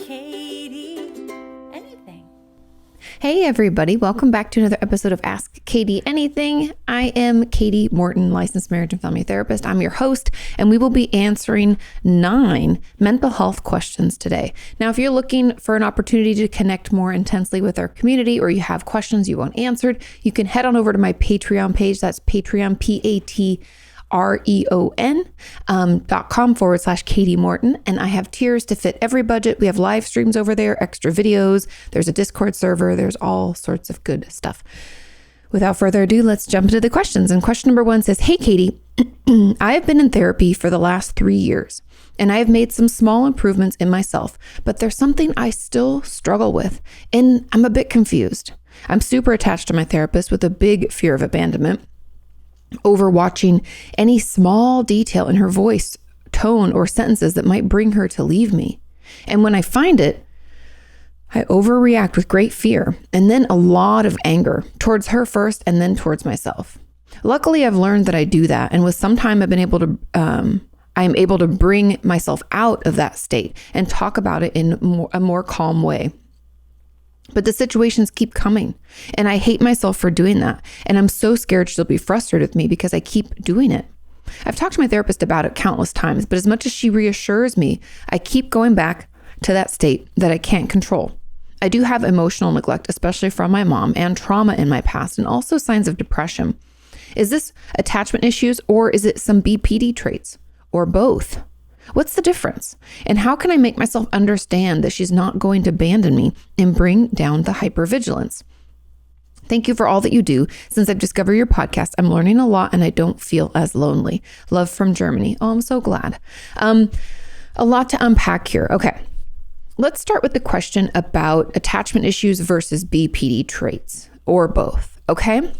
Kati Anything. Hey everybody, welcome back to another episode of Ask Kati Anything. I am Kati Morton, licensed marriage and family therapist. I'm your host, and we will be answering 9 mental health questions today. Now, if you're looking for an opportunity to connect more intensely with our community, or you have questions you want answered, you can head on over to my Patreon page. That's Patreon, patreon.com/Kati Morton. And I have tiers to fit every budget. We have live streams over there, extra videos. There's a Discord server. There's all sorts of good stuff. Without further ado, let's jump into the questions. And question number 1 says, "Hey, Kati, I have been in therapy for the last 3 years, and I have made some small improvements in myself, but there's something I still struggle with, and I'm a bit confused. I'm super attached to my therapist with a big fear of abandonment, overwatching any small detail in her voice, tone, or sentences that might bring her to leave me. And when I find it, I overreact with great fear and then a lot of anger towards her first and then towards myself. Luckily, I've learned that I do that, and with some time, I am able to bring myself out of that state and talk about it in a more calm way. But the situations keep coming, and I hate myself for doing that. And I'm so scared she'll be frustrated with me because I keep doing it. I've talked to my therapist about it countless times, but as much as she reassures me, I keep going back to that state that I can't control. I do have emotional neglect, especially from my mom, and trauma in my past, and also signs of depression. Is this attachment issues, or is it some BPD traits, or both? What's the difference? And how can I make myself understand that she's not going to abandon me and bring down the hypervigilance? Thank you for all that you do. Since I've discovered your podcast, I'm learning a lot and I don't feel as lonely. Love from Germany." Oh, I'm so glad. A lot to unpack here. Okay. Let's start with the question about attachment issues versus BPD traits, or both. Okay.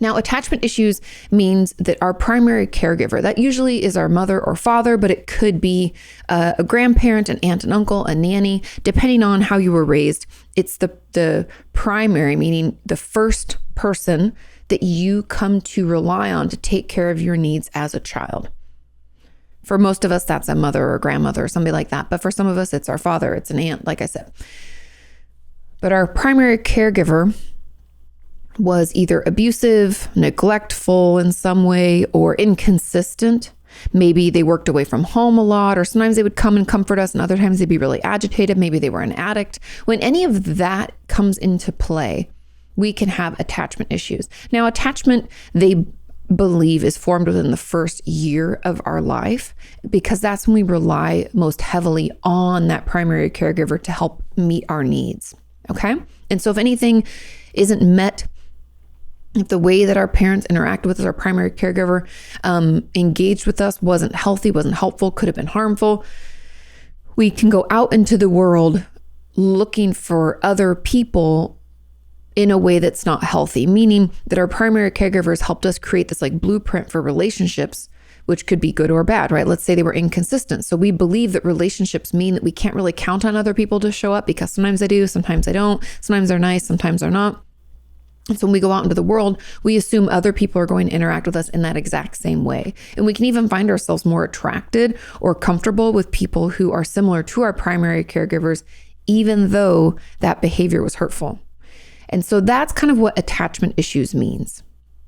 Now, attachment issues means that our primary caregiver, that usually is our mother or father, but it could be a grandparent, an aunt and uncle, a nanny, depending on how you were raised. It's the primary, meaning the first person that you come to rely on to take care of your needs as a child. For most of us, that's a mother or a grandmother or somebody like that. But for some of us, it's our father, it's an aunt, like I said. But our primary caregiver was either abusive, neglectful in some way, or inconsistent. Maybe they worked away from home a lot, or sometimes they would come and comfort us, and other times they'd be really agitated. Maybe they were an addict. When any of that comes into play, we can have attachment issues. Now, attachment, they believe, is formed within the first year of our life, because that's when we rely most heavily on that primary caregiver to help meet our needs. Okay? And so if anything isn't met, if the way that our parents interacted with us, our primary caregiver, engaged with us, wasn't healthy, wasn't helpful, could have been harmful, we can go out into the world looking for other people in a way that's not healthy, meaning that our primary caregivers helped us create this like blueprint for relationships, which could be good or bad, right? Let's say they were inconsistent. So we believe that relationships mean that we can't really count on other people to show up, because sometimes they do, sometimes they don't, sometimes they're nice, sometimes they're not. So when we go out into the world, we assume other people are going to interact with us in that exact same way. And we can even find ourselves more attracted or comfortable with people who are similar to our primary caregivers, even though that behavior was hurtful. And so that's kind of what attachment issues means.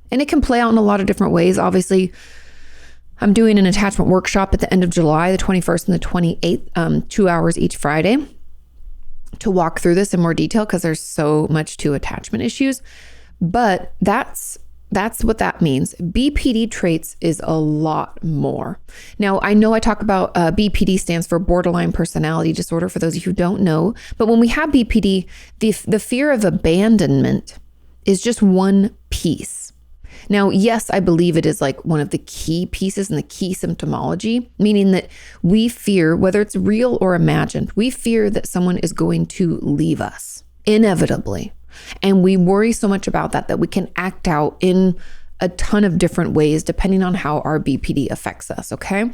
And it can play out in a lot of different ways. Obviously, I'm doing an attachment workshop at the end of July, the 21st and the 28th, 2 hours each Friday, to walk through this in more detail, because there's so much to attachment issues. But that's what that means. BPD traits is a lot more. Now, I know I talk about BPD stands for borderline personality disorder, for those of you who don't know. But when we have BPD, the fear of abandonment is just one piece. Now, yes, I believe it is like one of the key pieces in the key symptomology, meaning that we fear, whether it's real or imagined, we fear that someone is going to leave us inevitably. And we worry so much about that we can act out in a ton of different ways depending on how our BPD affects us, okay?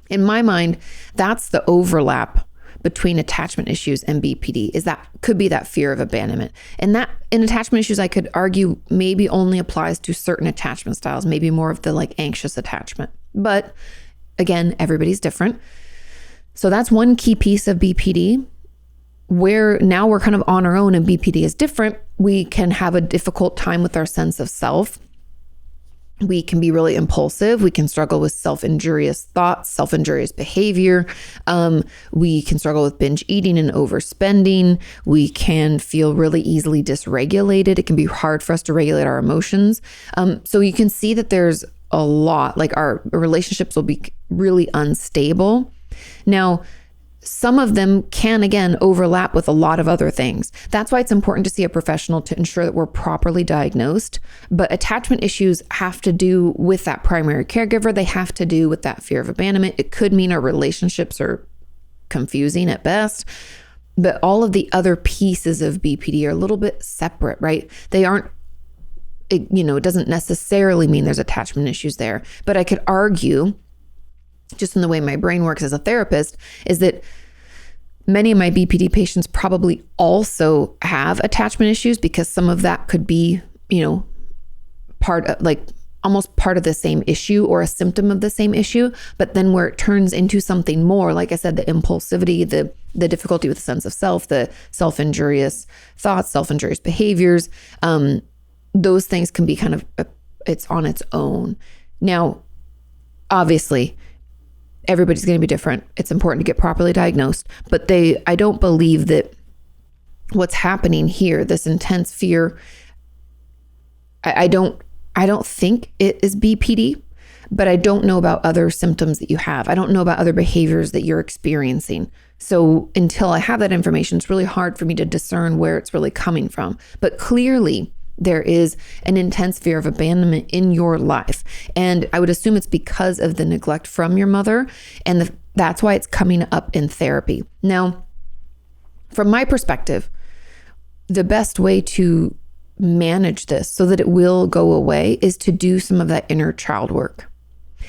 In my mind, that's the overlap between attachment issues and BPD, is that could be that fear of abandonment. And that in attachment issues, I could argue maybe only applies to certain attachment styles, maybe more of the like anxious attachment. But again, everybody's different. So that's one key piece of BPD, where now we're kind of on our own and BPD is different. We can have a difficult time with our sense of self. We can be really impulsive. We can struggle with self-injurious thoughts, self-injurious behavior. We can struggle with binge eating and overspending. We can feel really easily dysregulated. It can be hard for us to regulate our emotions. So you can see that there's a lot, like our relationships will be really unstable. Now, some of them can, again, overlap with a lot of other things. That's why it's important to see a professional to ensure that we're properly diagnosed. But attachment issues have to do with that primary caregiver. They have to do with that fear of abandonment. It could mean our relationships are confusing at best. But all of the other pieces of BPD are a little bit separate, right? They aren't, it doesn't necessarily mean there's attachment issues there. But I could argue, just in the way my brain works as a therapist, is that many of my BPD patients probably also have attachment issues, because some of that could be, almost part of the same issue or a symptom of the same issue. But then where it turns into something more, like I said, the impulsivity, the difficulty with the sense of self, the self-injurious thoughts, self-injurious behaviors, those things can be kind of, it's on its own. Now, obviously, everybody's going to be different. It's important to get properly diagnosed, but I don't believe that what's happening here, this intense fear, I don't think it is BPD, but I don't know about other symptoms that you have. I don't know about other behaviors that you're experiencing. So until I have that information, it's really hard for me to discern where it's really coming from. But clearly, there is an intense fear of abandonment in your life. And I would assume it's because of the neglect from your mother. And that's why it's coming up in therapy. Now, from my perspective, the best way to manage this so that it will go away is to do some of that inner child work.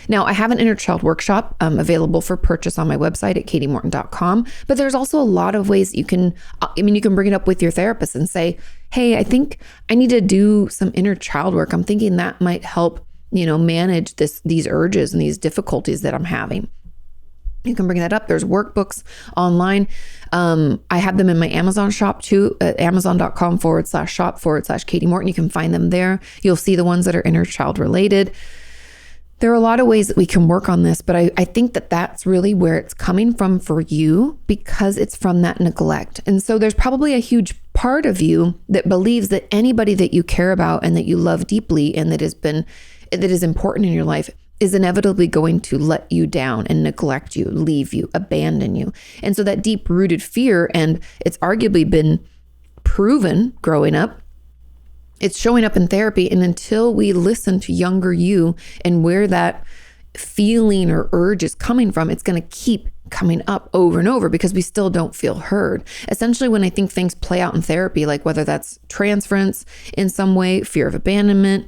Now, I have an inner child workshop available for purchase on my website at katimorton.com, but there's also a lot of ways you can bring it up with your therapist and say, hey, I think I need to do some inner child work. I'm thinking that might help, manage these urges and these difficulties that I'm having. You can bring that up. There's workbooks online. I have them in my Amazon shop too, at amazon.com/shop/Kati Morton. You can find them there. You'll see the ones that are inner child related. There are a lot of ways that we can work on this, but I think that that's really where it's coming from for you, because it's from that neglect. And so there's probably a huge part of you that believes that anybody that you care about and that you love deeply and that is important in your life is inevitably going to let you down and neglect you, leave you, abandon you. And so that deep-rooted fear, and it's arguably been proven growing up, it's showing up in therapy. And until we listen to younger you and where that feeling or urge is coming from, it's going to keep coming up over and over because we still don't feel heard. Essentially, when I think things play out in therapy, like whether that's transference in some way, fear of abandonment,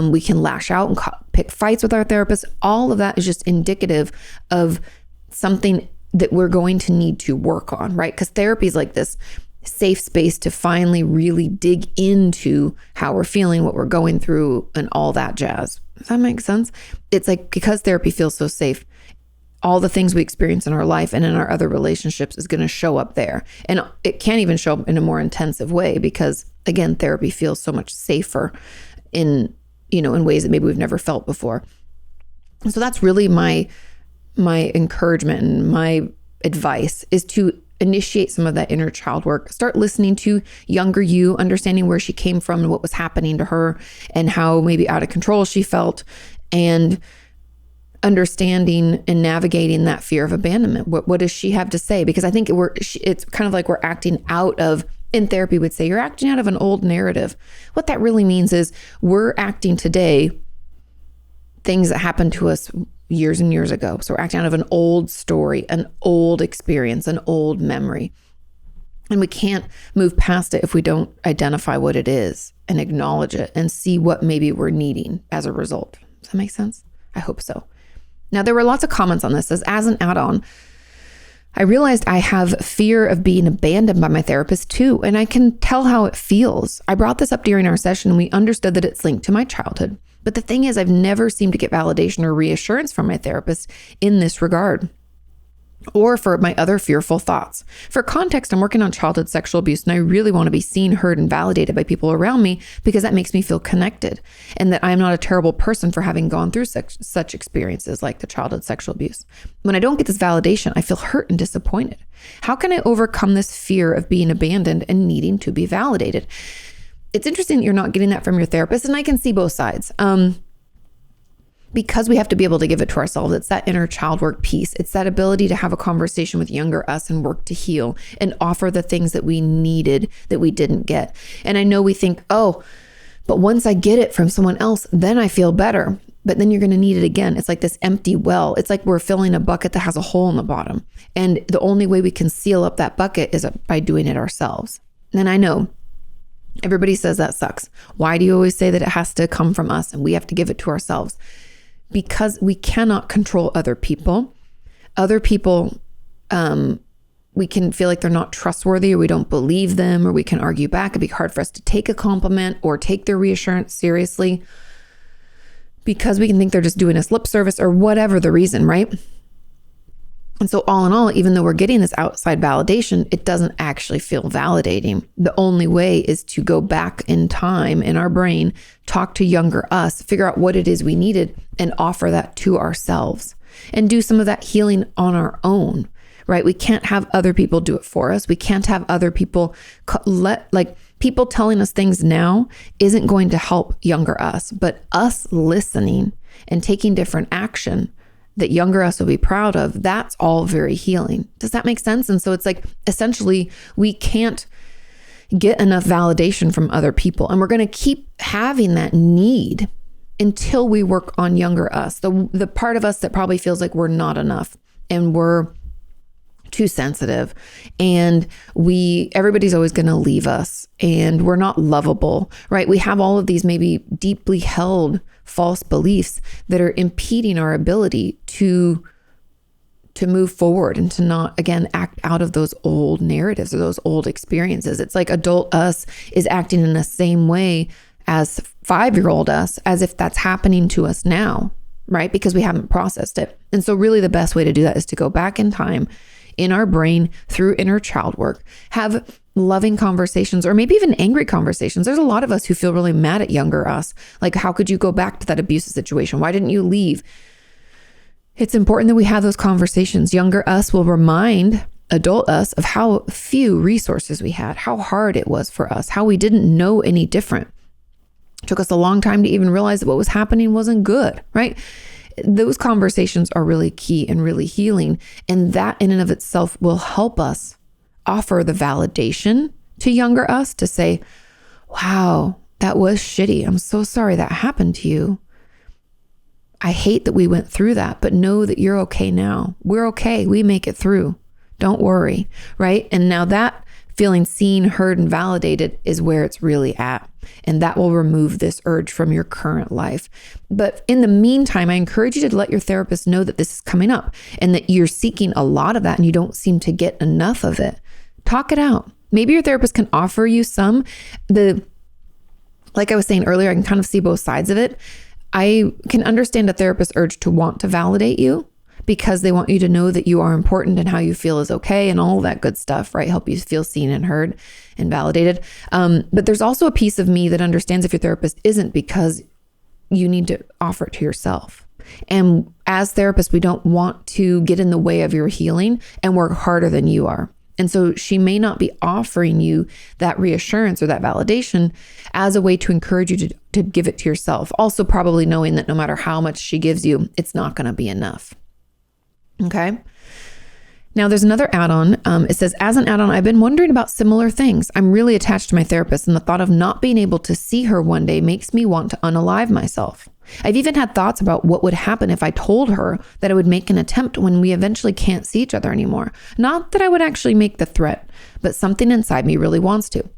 we can lash out and pick fights with our therapist. All of that is just indicative of something that we're going to need to work on, right? Because therapy is like this safe space to finally really dig into how we're feeling, what we're going through, and all that jazz. Does that make sense? It's like, because therapy feels so safe, all the things we experience in our life and in our other relationships is going to show up there. And it can't even show up in a more intensive way because, again, therapy feels so much safer in ways that maybe we've never felt before. So that's really my encouragement and my advice is to initiate some of that inner child work. Start listening to younger you, understanding where she came from and what was happening to her and how maybe out of control she felt, and understanding and navigating that fear of abandonment. What does she have to say? Because I think it's kind of like we're acting out of, in therapy would say, you're acting out of an old narrative. What that really means is we're acting today things that happened to us years and years ago. So we're acting out of an old story, an old experience, an old memory. And we can't move past it if we don't identify what it is and acknowledge it and see what maybe we're needing as a result. Does that make sense? I hope so. Now, there were lots of comments on this. As an add-on, I realized I have fear of being abandoned by my therapist too, and I can tell how it feels. I brought this up during our session and we understood that it's linked to my childhood. But the thing is, I've never seemed to get validation or reassurance from my therapist in this regard. or for my other fearful thoughts. For context, I'm working on childhood sexual abuse, and I really want to be seen, heard, and validated by people around me because that makes me feel connected and that I'm not a terrible person for having gone through such experiences like the childhood sexual abuse. When I don't get this validation, I feel hurt and disappointed. How can I overcome this fear of being abandoned and needing to be validated? It's interesting that you're not getting that from your therapist, and I can see both sides. Because we have to be able to give it to ourselves. It's that inner child work piece. It's that ability to have a conversation with younger us and work to heal and offer the things that we needed that we didn't get. And I know we think, oh, but once I get it from someone else, then I feel better. But then you're going to need it again. It's like this empty well. It's like we're filling a bucket that has a hole in the bottom. And the only way we can seal up that bucket is by doing it ourselves. And I know everybody says that sucks. Why do you always say that it has to come from us and we have to give it to ourselves? Because we cannot control other people. Other people, we can feel like they're not trustworthy, or we don't believe them, or we can argue back. It'd be hard for us to take a compliment or take their reassurance seriously because we can think they're just doing us lip service or whatever the reason, right? And so all in all, even though we're getting this outside validation, it doesn't actually feel validating. The only way is to go back in time in our brain, talk to younger us, figure out what it is we needed, and offer that to ourselves and do some of that healing on our own, right? We can't have other people do it for us. We can't have other people people telling us things now isn't going to help younger us, but us listening and taking different action that younger us will be proud of, that's all very healing. Does that make sense? And so it's like, essentially, we can't get enough validation from other people. And we're going to keep having that need until we work on younger us. The part of us that probably feels like we're not enough and we're too sensitive and everybody's always going to leave us and we're not lovable, right? We have all of these maybe deeply held false beliefs that are impeding our ability to move forward and to not, again, act out of those old narratives or those old experiences. It's like adult us is acting in the same way as 5-year-old us, as if that's happening to us now, right? Because we haven't processed it. And so really the best way to do that is to go back in time in our brain through inner child work, have loving conversations, or maybe even angry conversations. There's a lot of us who feel really mad at younger us. Like, how could you go back to that abusive situation? Why didn't you leave? It's important that we have those conversations. Younger us will remind adult us of how few resources we had, how hard it was for us, how we didn't know any different. It took us a long time to even realize that what was happening wasn't good, right? Those conversations are really key and really healing. And that in and of itself will help us offer the validation to younger us to say, wow, that was shitty. I'm so sorry that happened to you. I hate that we went through that, but know that you're okay now. We're okay. We make it through. Don't worry, right? And now that feeling seen, heard, and validated is where it's really at. And that will remove this urge from your current life. But in the meantime, I encourage you to let your therapist know that this is coming up and that you're seeking a lot of that and you don't seem to get enough of it. Talk it out. Maybe your therapist can offer you some. Like I was saying earlier, I can kind of see both sides of it. I can understand a therapist's urge to want to validate you because they want you to know that you are important and how you feel is okay and all that good stuff, right? Help you feel seen and heard and validated. But there's also a piece of me that understands if your therapist isn't, because you need to offer it to yourself. And as therapists, we don't want to get in the way of your healing and work harder than you are. And so she may not be offering you that reassurance or that validation as a way to encourage you to give it to yourself. Also probably knowing that no matter how much she gives you, it's not going to be enough. Okay. Now there's another add-on. It says, as an add-on, I've been wondering about similar things. I'm really attached to my therapist, and the thought of not being able to see her one day makes me want to unalive myself. I've even had thoughts about what would happen if I told her that I would make an attempt when we eventually can't see each other anymore. Not that I would actually make the threat, but something inside me really wants to.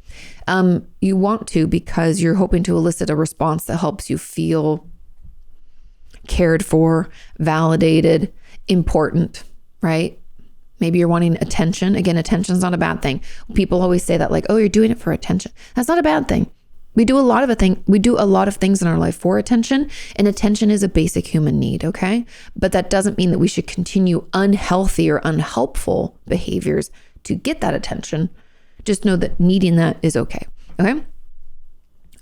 You want to because you're hoping to elicit a response that helps you feel cared for, validated, important, right? Maybe you're wanting attention. Again, attention is not a bad thing. People always say that, like, oh, you're doing it for attention. That's not a bad thing. We do a lot of things in our life for attention, and attention is a basic human need, okay? But that doesn't mean that we should continue unhealthy or unhelpful behaviors to get that attention. Just know that needing that is okay, okay?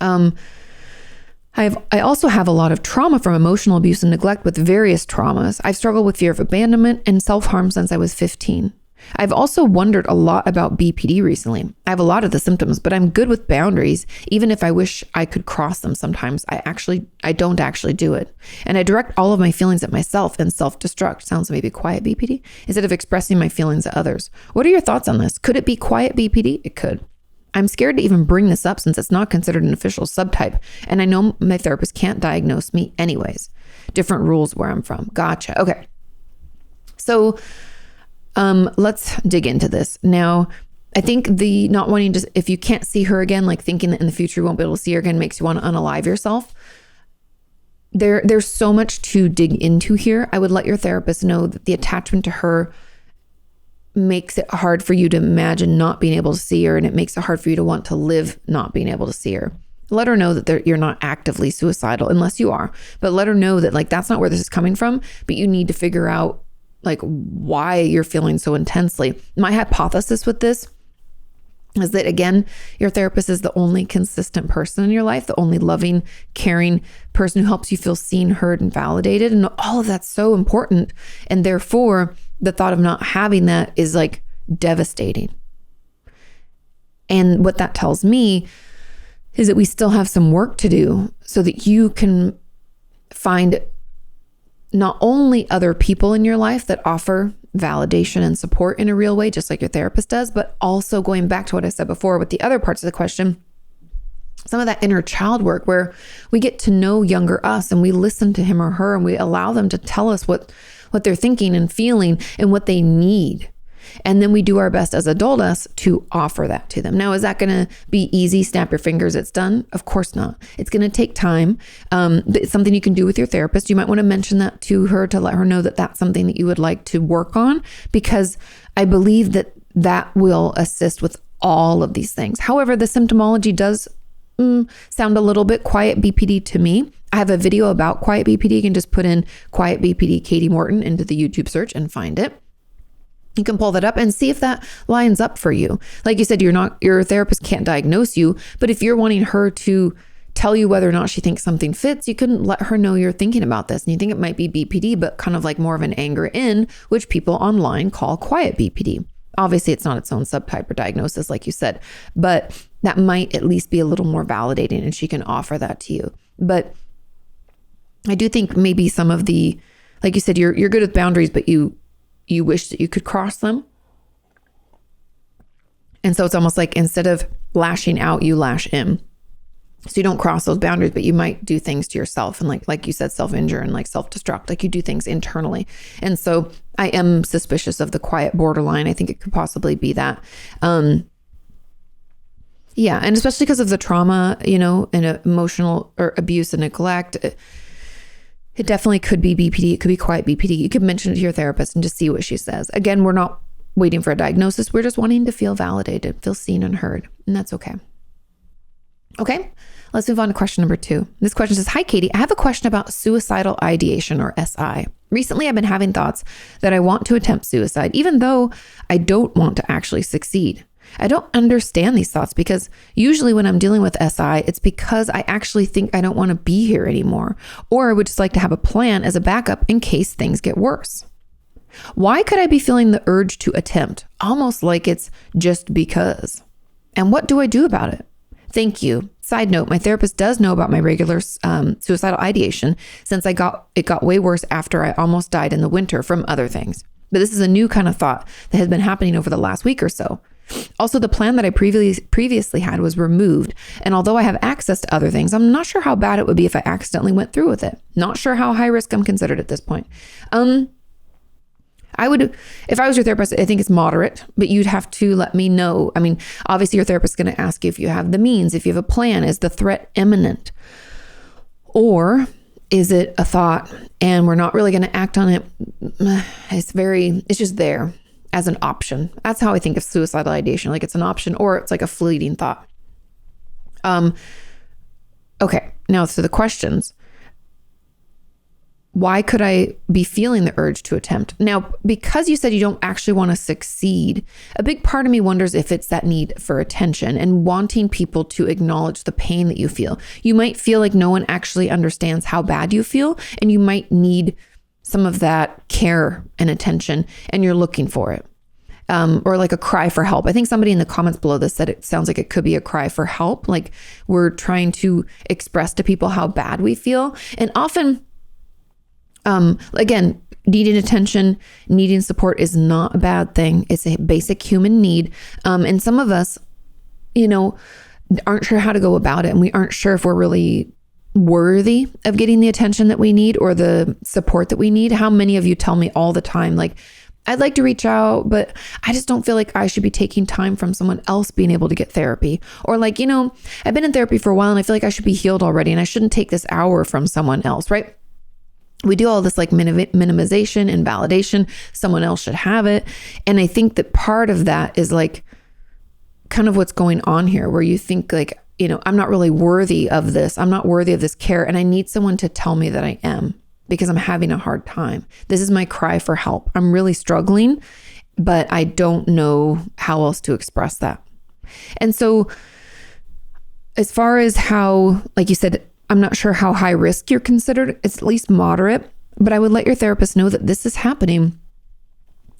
I also have a lot of trauma from emotional abuse and neglect with various traumas. I've struggled with fear of abandonment and self-harm since I was 15. I've also wondered a lot about BPD recently. I have a lot of the symptoms, but I'm good with boundaries. Even if I wish I could cross them sometimes, I don't actually do it. And I direct all of my feelings at myself and self-destruct. Sounds maybe quiet BPD, instead of expressing my feelings at others. What are your thoughts on this? Could it be quiet BPD? It could. I'm scared to even bring this up since it's not considered an official subtype. And I know my therapist can't diagnose me anyways. Different rules where I'm from. Gotcha. Okay. So let's dig into this. Now, I think the not wanting to, if you can't see her again, like thinking that in the future you won't be able to see her again makes you want to unalive yourself. There's so much to dig into here. I would let your therapist know that the attachment to her makes it hard for you to imagine not being able to see her, and it makes it hard for you to want to live not being able to see her. Let her know that you're not actively suicidal, unless you are, but let her know that like that's not where this is coming from, but you need to figure out like why you're feeling so intensely. My hypothesis with this is that, again, your therapist is the only consistent person in your life, the only loving, caring person who helps you feel seen, heard, and validated. And all of that's so important. And therefore, the thought of not having that is like devastating. And what that tells me is that we still have some work to do so that you can find not only other people in your life that offer validation and support in a real way, just like your therapist does, but also going back to what I said before with the other parts of the question, some of that inner child work where we get to know younger us and we listen to him or her and we allow them to tell us what they're thinking and feeling and what they need. And then we do our best as adult us to offer that to them. Now, is that going to be easy? Snap your fingers, it's done? Of course not. It's going to take time. It's something you can do with your therapist. You might want to mention that to her to let her know that that's something that you would like to work on, because I believe that that will assist with all of these things. However, the symptomology does sound a little bit quiet BPD to me. I have a video about quiet BPD. You can just put in quiet BPD Kati Morton into the YouTube search and find it. You can pull that up and see if that lines up for you. Like you said, your therapist can't diagnose you, but if you're wanting her to tell you whether or not she thinks something fits, you can let her know you're thinking about this and you think it might be BPD, but kind of like more of an anger in, which people online call quiet BPD. Obviously, it's not its own subtype or diagnosis, like you said, but that might at least be a little more validating and she can offer that to you. But I do think maybe some of the, like you said, you're good with boundaries, but you wish that you could cross them. And so it's almost like instead of lashing out, you lash in. So you don't cross those boundaries, but you might do things to yourself. And like you said, self-injure and like self-destruct, like you do things internally. And so I am suspicious of the quiet borderline. I think it could possibly be that. Yeah. And especially because of the trauma, and emotional or abuse and neglect, it definitely could be BPD. It could be quiet BPD. You could mention it to your therapist and just see what she says. Again, we're not waiting for a diagnosis. We're just wanting to feel validated, feel seen and heard. And that's okay. Okay, let's move on to question number 2. This question says, hi, Kati. I have a question about suicidal ideation, or SI. Recently, I've been having thoughts that I want to attempt suicide, even though I don't want to actually succeed. I don't understand these thoughts because usually when I'm dealing with SI, it's because I actually think I don't want to be here anymore, or I would just like to have a plan as a backup in case things get worse. Why could I be feeling the urge to attempt, almost like it's just because? And what do I do about it? Thank you. Side note, my therapist does know about my regular suicidal ideation since it got way worse after I almost died in the winter from other things. But this is a new kind of thought that has been happening over the last week or so. Also, the plan that I previously had was removed. And although I have access to other things, I'm not sure how bad it would be if I accidentally went through with it. Not sure how high risk I'm considered at this point. If I was your therapist, I think it's moderate, but you'd have to let me know. I mean, obviously your therapist is going to ask you if you have the means, if you have a plan, is the threat imminent? Or is it a thought and we're not really going to act on it? It's just there as an option. That's how I think of suicidal ideation. Like it's an option or it's like a fleeting thought. Okay, now to the questions. Why could I be feeling the urge to attempt? Now, because you said you don't actually want to succeed, a big part of me wonders if it's that need for attention and wanting people to acknowledge the pain that you feel. You might feel like no one actually understands how bad you feel, and you might need some of that care and attention, and you're looking for it. Or like a cry for help. I think somebody in the comments below this said it sounds like it could be a cry for help. Like we're trying to express to people how bad we feel. And often, again, needing attention, needing support is not a bad thing. It's a basic human need. And some of us, aren't sure how to go about it. And we aren't sure if we're really worthy of getting the attention that we need or the support that we need. How many of you tell me all the time, like, I'd like to reach out, but I just don't feel like I should be taking time from someone else being able to get therapy. Or like, I've been in therapy for a while and I feel like I should be healed already and I shouldn't take this hour from someone else, right? We do all this like minimization and validation. Someone else should have it. And I think that part of that is like kind of what's going on here, where you think like, I'm not really worthy of this. I'm not worthy of this care. And I need someone to tell me that I am, because I'm having a hard time. This is my cry for help. I'm really struggling, but I don't know how else to express that. And so as far as how, like you said, I'm not sure how high risk you're considered. It's at least moderate, but I would let your therapist know that this is happening.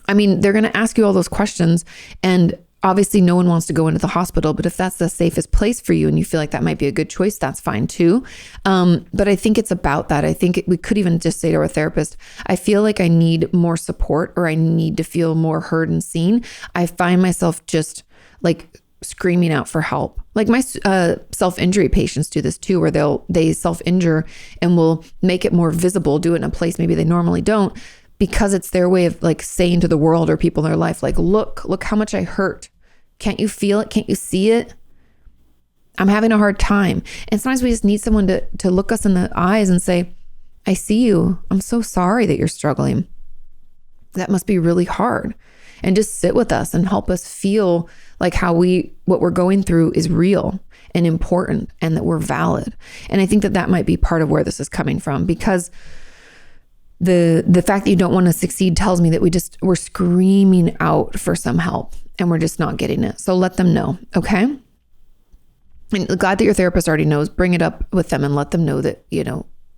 I mean, they're going to ask you all those questions, and obviously no one wants to go into the hospital, but if that's the safest place for you and you feel like that might be a good choice, that's fine too. But I think it's about that. I think we could even just say to our therapist, I feel like I need more support, or I need to feel more heard and seen. I find myself just like screaming out for help. Like my self-injury patients do this too, where they self-injure and will make it more visible, do it in a place maybe they normally don't, because it's their way of like saying to the world or people in their life, like, look how much I hurt. Can't you feel it? Can't you see it? I'm having a hard time. And sometimes we just need someone to look us in the eyes and say, I see you. I'm so sorry that you're struggling. That must be really hard. And just sit with us and help us feel like what we're going through is real and important, and that we're valid. And I think that might be part of where this is coming from, because the fact that you don't want to succeed tells me that we're screaming out for some help and we're just not getting it. So let them know. Okay. And glad that your therapist already knows, bring it up with them and let them know that,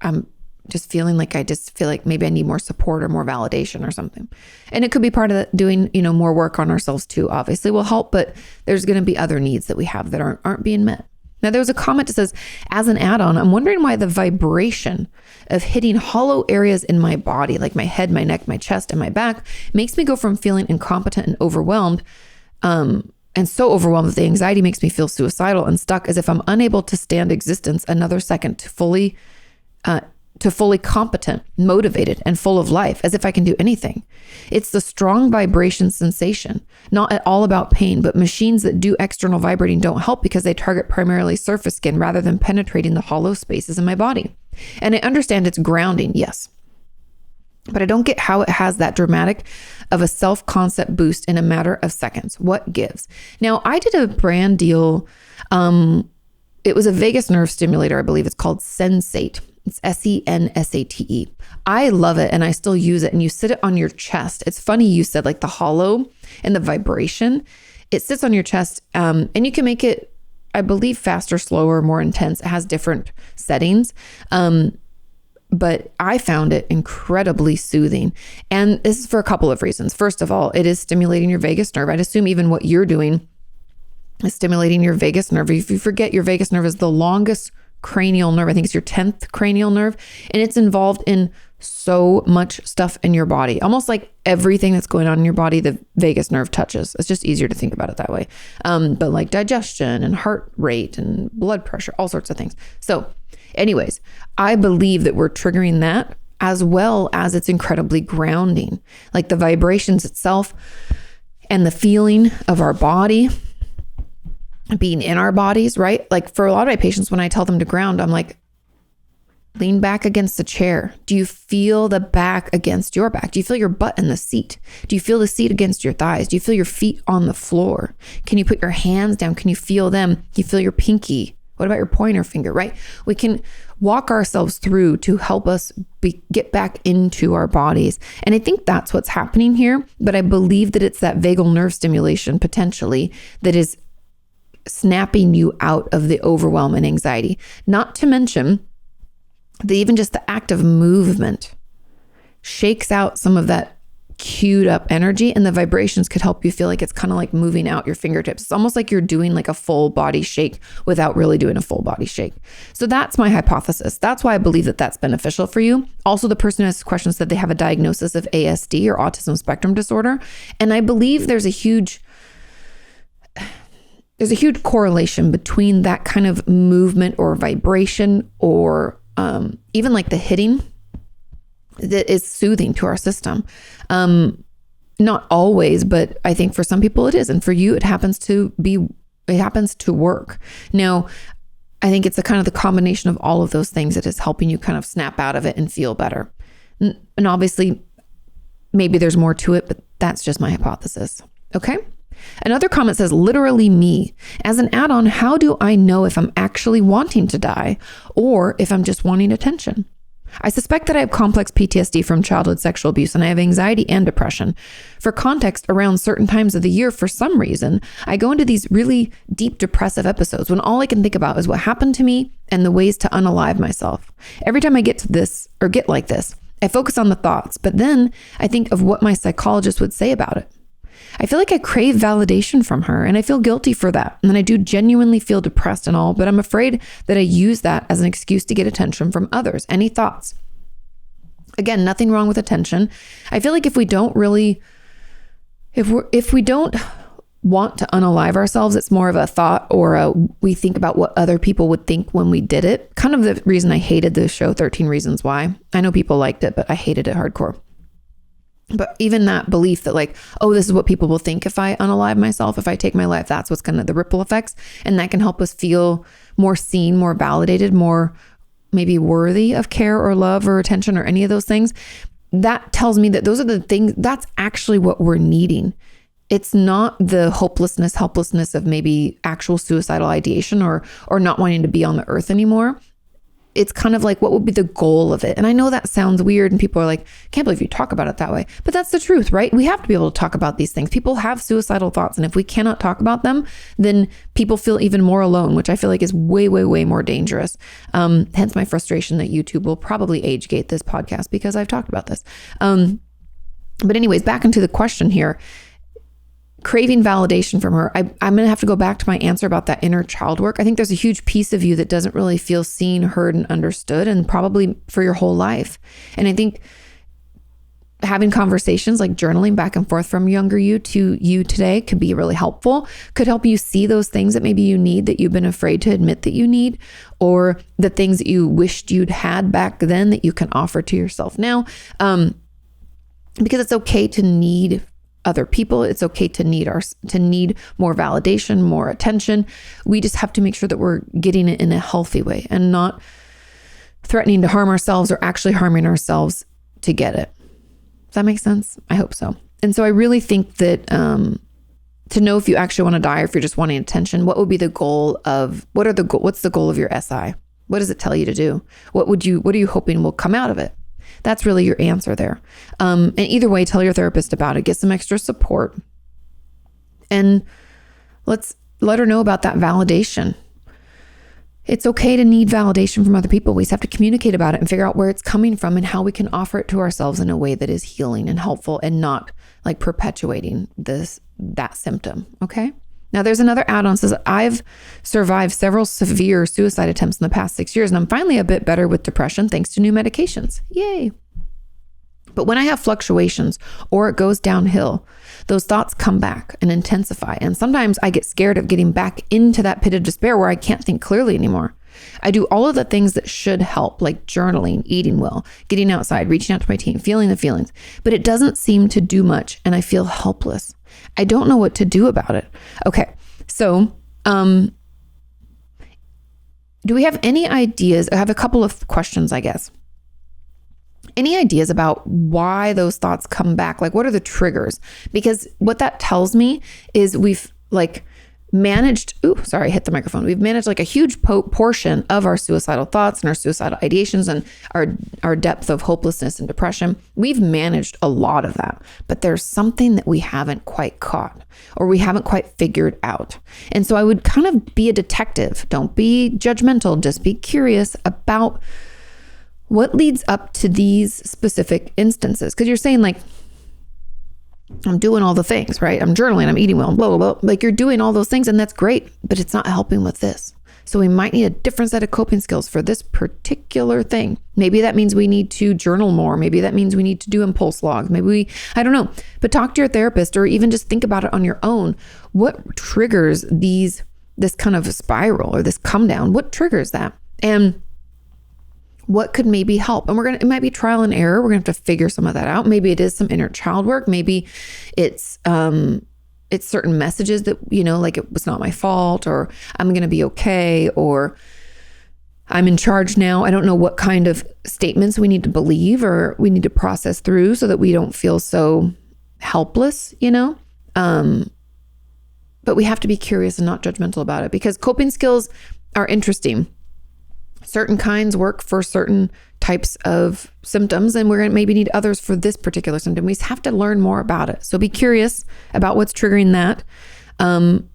I'm just feeling like I just feel like maybe I need more support or more validation or something. And it could be part of doing, more work on ourselves too, obviously will help, but there's going to be other needs that we have that aren't being met. Now, there was a comment that says, as an add-on, I'm wondering why the vibration of hitting hollow areas in my body, like my head, my neck, my chest, and my back, makes me go from feeling incompetent and overwhelmed, and so overwhelmed that the anxiety makes me feel suicidal and stuck, as if I'm unable to stand existence another second, to fully competent, motivated, and full of life, as if I can do anything. It's the strong vibration sensation, not at all about pain, but machines that do external vibrating don't help because they target primarily surface skin rather than penetrating the hollow spaces in my body. And I understand it's grounding, yes, but I don't get how it has that dramatic of a self-concept boost in a matter of seconds. What gives? Now, I did a brand deal. It was a vagus nerve stimulator. I believe it's called Sensate. It's Sensate. I love it, and I still use it. And you sit it on your chest. It's funny you said like the hollow and the vibration. It sits on your chest, and you can make it, I believe, faster, slower, more intense. It has different settings. But I found it incredibly soothing. And this is for a couple of reasons. First of all, it is stimulating your vagus nerve. I'd assume even what you're doing is stimulating your vagus nerve. If you forget, your vagus nerve is the longest cranial nerve. I think it's your 10th cranial nerve, and it's involved in so much stuff in your body. Almost like everything that's going on in your body, the vagus nerve touches. It's just easier to think about it that way. But like digestion and heart rate and blood pressure, all sorts of things. So anyways, I believe that we're triggering that, as well as it's incredibly grounding. Like the vibrations itself and the feeling of our body being in our bodies, right? Like for a lot of my patients, when I tell them to ground, I'm like, lean back against the chair. Do you feel the back against your back? Do you feel your butt in the seat? Do you feel the seat against your thighs? Do you feel your feet on the floor? Can you put your hands down? Can you feel them? Can you feel your pinky What about your pointer finger, right? We can walk ourselves through to help us get back into our bodies. And I think that's what's happening here. But I believe that it's that vagal nerve stimulation potentially that is snapping you out of the overwhelm and anxiety. Not to mention that even just the act of movement shakes out some of that queued up energy, and the vibrations could help you feel like it's kind of like moving out your fingertips. It's almost like you're doing like a full body shake without really doing a full body shake. So that's my hypothesis. That's why I believe that that's beneficial for you. Also, the person who asked questions said they have a diagnosis of ASD or autism spectrum disorder. And I believe there's a huge correlation between that kind of movement or vibration or even like the hitting that is soothing to our system. Not always, but I think for some people it is. And for you, it happens to work. Now, I think it's a kind of the combination of all of those things that is helping you kind of snap out of it and feel better. And obviously, maybe there's more to it, but that's just my hypothesis. Okay. Another comment says, literally me. As an add-on, how do I know if I'm actually wanting to die or if I'm just wanting attention? I suspect that I have complex PTSD from childhood sexual abuse, and I have anxiety and depression. For context, around certain times of the year, for some reason, I go into these really deep depressive episodes when all I can think about is what happened to me and the ways to unalive myself. Every time I get to this or get like this, I focus on the thoughts, but then I think of what my psychologist would say about it. I feel like I crave validation from her, and I feel guilty for that. And I do genuinely feel depressed and all, but I'm afraid that I use that as an excuse to get attention from others. Any thoughts? Again, nothing wrong with attention. I feel like if we don't want to unalive ourselves, it's more of a thought or we think about what other people would think when we did it. Kind of the reason I hated the show 13 Reasons Why. I know people liked it, but I hated it hardcore. But even that belief that like, oh, this is what people will think if I unalive myself, if I take my life, that's what's kind of the ripple effects. And that can help us feel more seen, more validated, more maybe worthy of care or love or attention or any of those things. That tells me that those are the things, that's actually what we're needing. It's not the hopelessness, helplessness of maybe actual suicidal ideation or not wanting to be on the earth anymore. It's kind of like, what would be the goal of it? And I know that sounds weird and people are like, can't believe you talk about it that way. But that's the truth, right? We have to be able to talk about these things. People have suicidal thoughts. And if we cannot talk about them, then people feel even more alone, which I feel like is way, way, way more dangerous. Hence my frustration that YouTube will probably age gate this podcast because I've talked about this. But anyways, back into the question here. Craving validation from her. I'm going to have to go back to my answer about that inner child work. I think there's a huge piece of you that doesn't really feel seen, heard, and understood, and probably for your whole life. And I think having conversations like journaling back and forth from younger you to you today could be really helpful, could help you see those things that maybe you need that you've been afraid to admit that you need, or the things that you wished you'd had back then that you can offer to yourself now. Because it's okay to need other people. It's okay to need more validation, more attention. We just have to make sure that we're getting it in a healthy way and not threatening to harm ourselves or actually harming ourselves to get it. Does that make sense? I hope so. And so I really think that to know if you actually want to die or if you're just wanting attention, what would be the goal of, what's the goal of your SI? What does it tell you to do? What are you hoping will come out of it? That's really your answer there. And either way, tell your therapist about it. Get some extra support. And let her know about that validation. It's okay to need validation from other people. We just have to communicate about it and figure out where it's coming from and how we can offer it to ourselves in a way that is healing and helpful and not like perpetuating that symptom. Okay. Now there's another add-on says, I've survived several severe suicide attempts in the past 6 years, and I'm finally a bit better with depression thanks to new medications. Yay. But when I have fluctuations or it goes downhill, those thoughts come back and intensify. And sometimes I get scared of getting back into that pit of despair where I can't think clearly anymore. I do all of the things that should help, like journaling, eating well, getting outside, reaching out to my team, feeling the feelings, but it doesn't seem to do much and I feel helpless. I don't know what to do about it. Okay. So, do we have any ideas? I have a couple of questions, I guess. Any ideas about why those thoughts come back? Like, what are the triggers? Because what that tells me is we've like managed, hit the microphone. We've managed like a huge portion of our suicidal thoughts and our suicidal ideations and our depth of hopelessness and depression. We've managed a lot of that, but there's something that we haven't quite caught or we haven't quite figured out. And so I would kind of be a detective. Don't be judgmental, just be curious about what leads up to these specific instances. Because you're saying like, I'm doing all the things, right? I'm journaling, I'm eating well, blah, blah, blah. Like you're doing all those things and that's great, but it's not helping with this. So we might need a different set of coping skills for this particular thing. Maybe that means we need to journal more. Maybe that means we need to do impulse logs. I don't know, but talk to your therapist or even just think about it on your own. What triggers this kind of spiral or this come down? What triggers that? And what could maybe help? And it might be trial and error. We're gonna have to figure some of that out. Maybe it is some inner child work. Maybe it's certain messages that, like it was not my fault, or I'm gonna be okay, or I'm in charge now. I don't know what kind of statements we need to believe or we need to process through so that we don't feel so helpless, but we have to be curious and not judgmental about it because coping skills are interesting. Certain kinds work for certain types of symptoms, and we're going to maybe need others for this particular symptom. We just have to learn more about it. So be curious about what's triggering that. And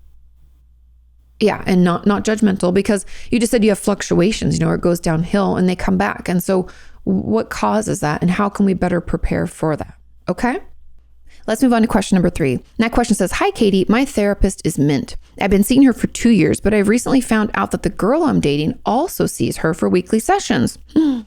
not judgmental, because you just said you have fluctuations, it goes downhill and they come back. And so what causes that and how can we better prepare for that? Okay. Let's move on to question number 3. And that question says, "Hi, Kati, my therapist is Mint. I've been seeing her for 2 years, but I've recently found out that the girl I'm dating also sees her for weekly sessions. I'm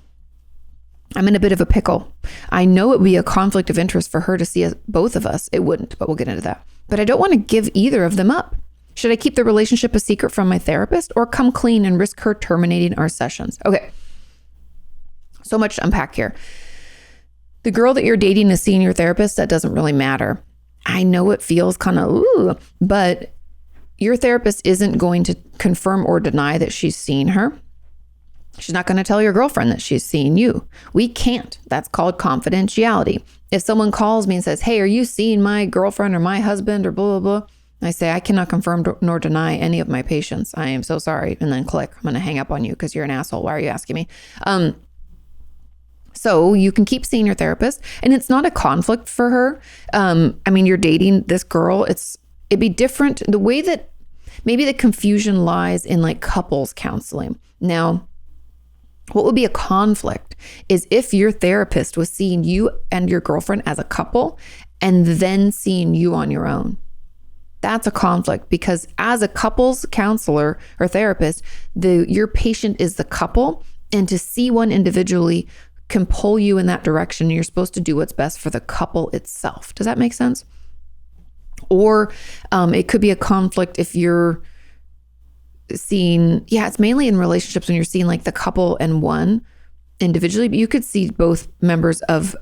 in a bit of a pickle. I know it would be a conflict of interest for her to see both of us. It wouldn't, but we'll get into that. But I don't want to give either of them up. Should I keep the relationship a secret from my therapist or come clean and risk her terminating our sessions?" Okay. So much to unpack here. The girl that you're dating is seeing your therapist. That doesn't really matter. I know it feels kind of, but your therapist isn't going to confirm or deny that she's seen her. She's not going to tell your girlfriend that she's seen you. We can't. That's called confidentiality. If someone calls me and says, "Hey, are you seeing my girlfriend or my husband or blah, blah, blah?" I say, "I cannot confirm nor deny any of my patients. I am so sorry." And then click. I'm going to hang up on you because you're an asshole. Why are you asking me? So you can keep seeing your therapist, and it's not a conflict for her. You're dating this girl. It'd be different. The way that maybe the confusion lies in like couples counseling. Now, what would be a conflict is if your therapist was seeing you and your girlfriend as a couple and then seeing you on your own. That's a conflict, because as a couples counselor or therapist, your patient is the couple, and to see one individually can pull you in that direction. You're supposed to do what's best for the couple itself. Does that make sense? Or it could be a conflict if you're seeing, it's mainly in relationships when you're seeing like the couple and one individually, but you could see both members of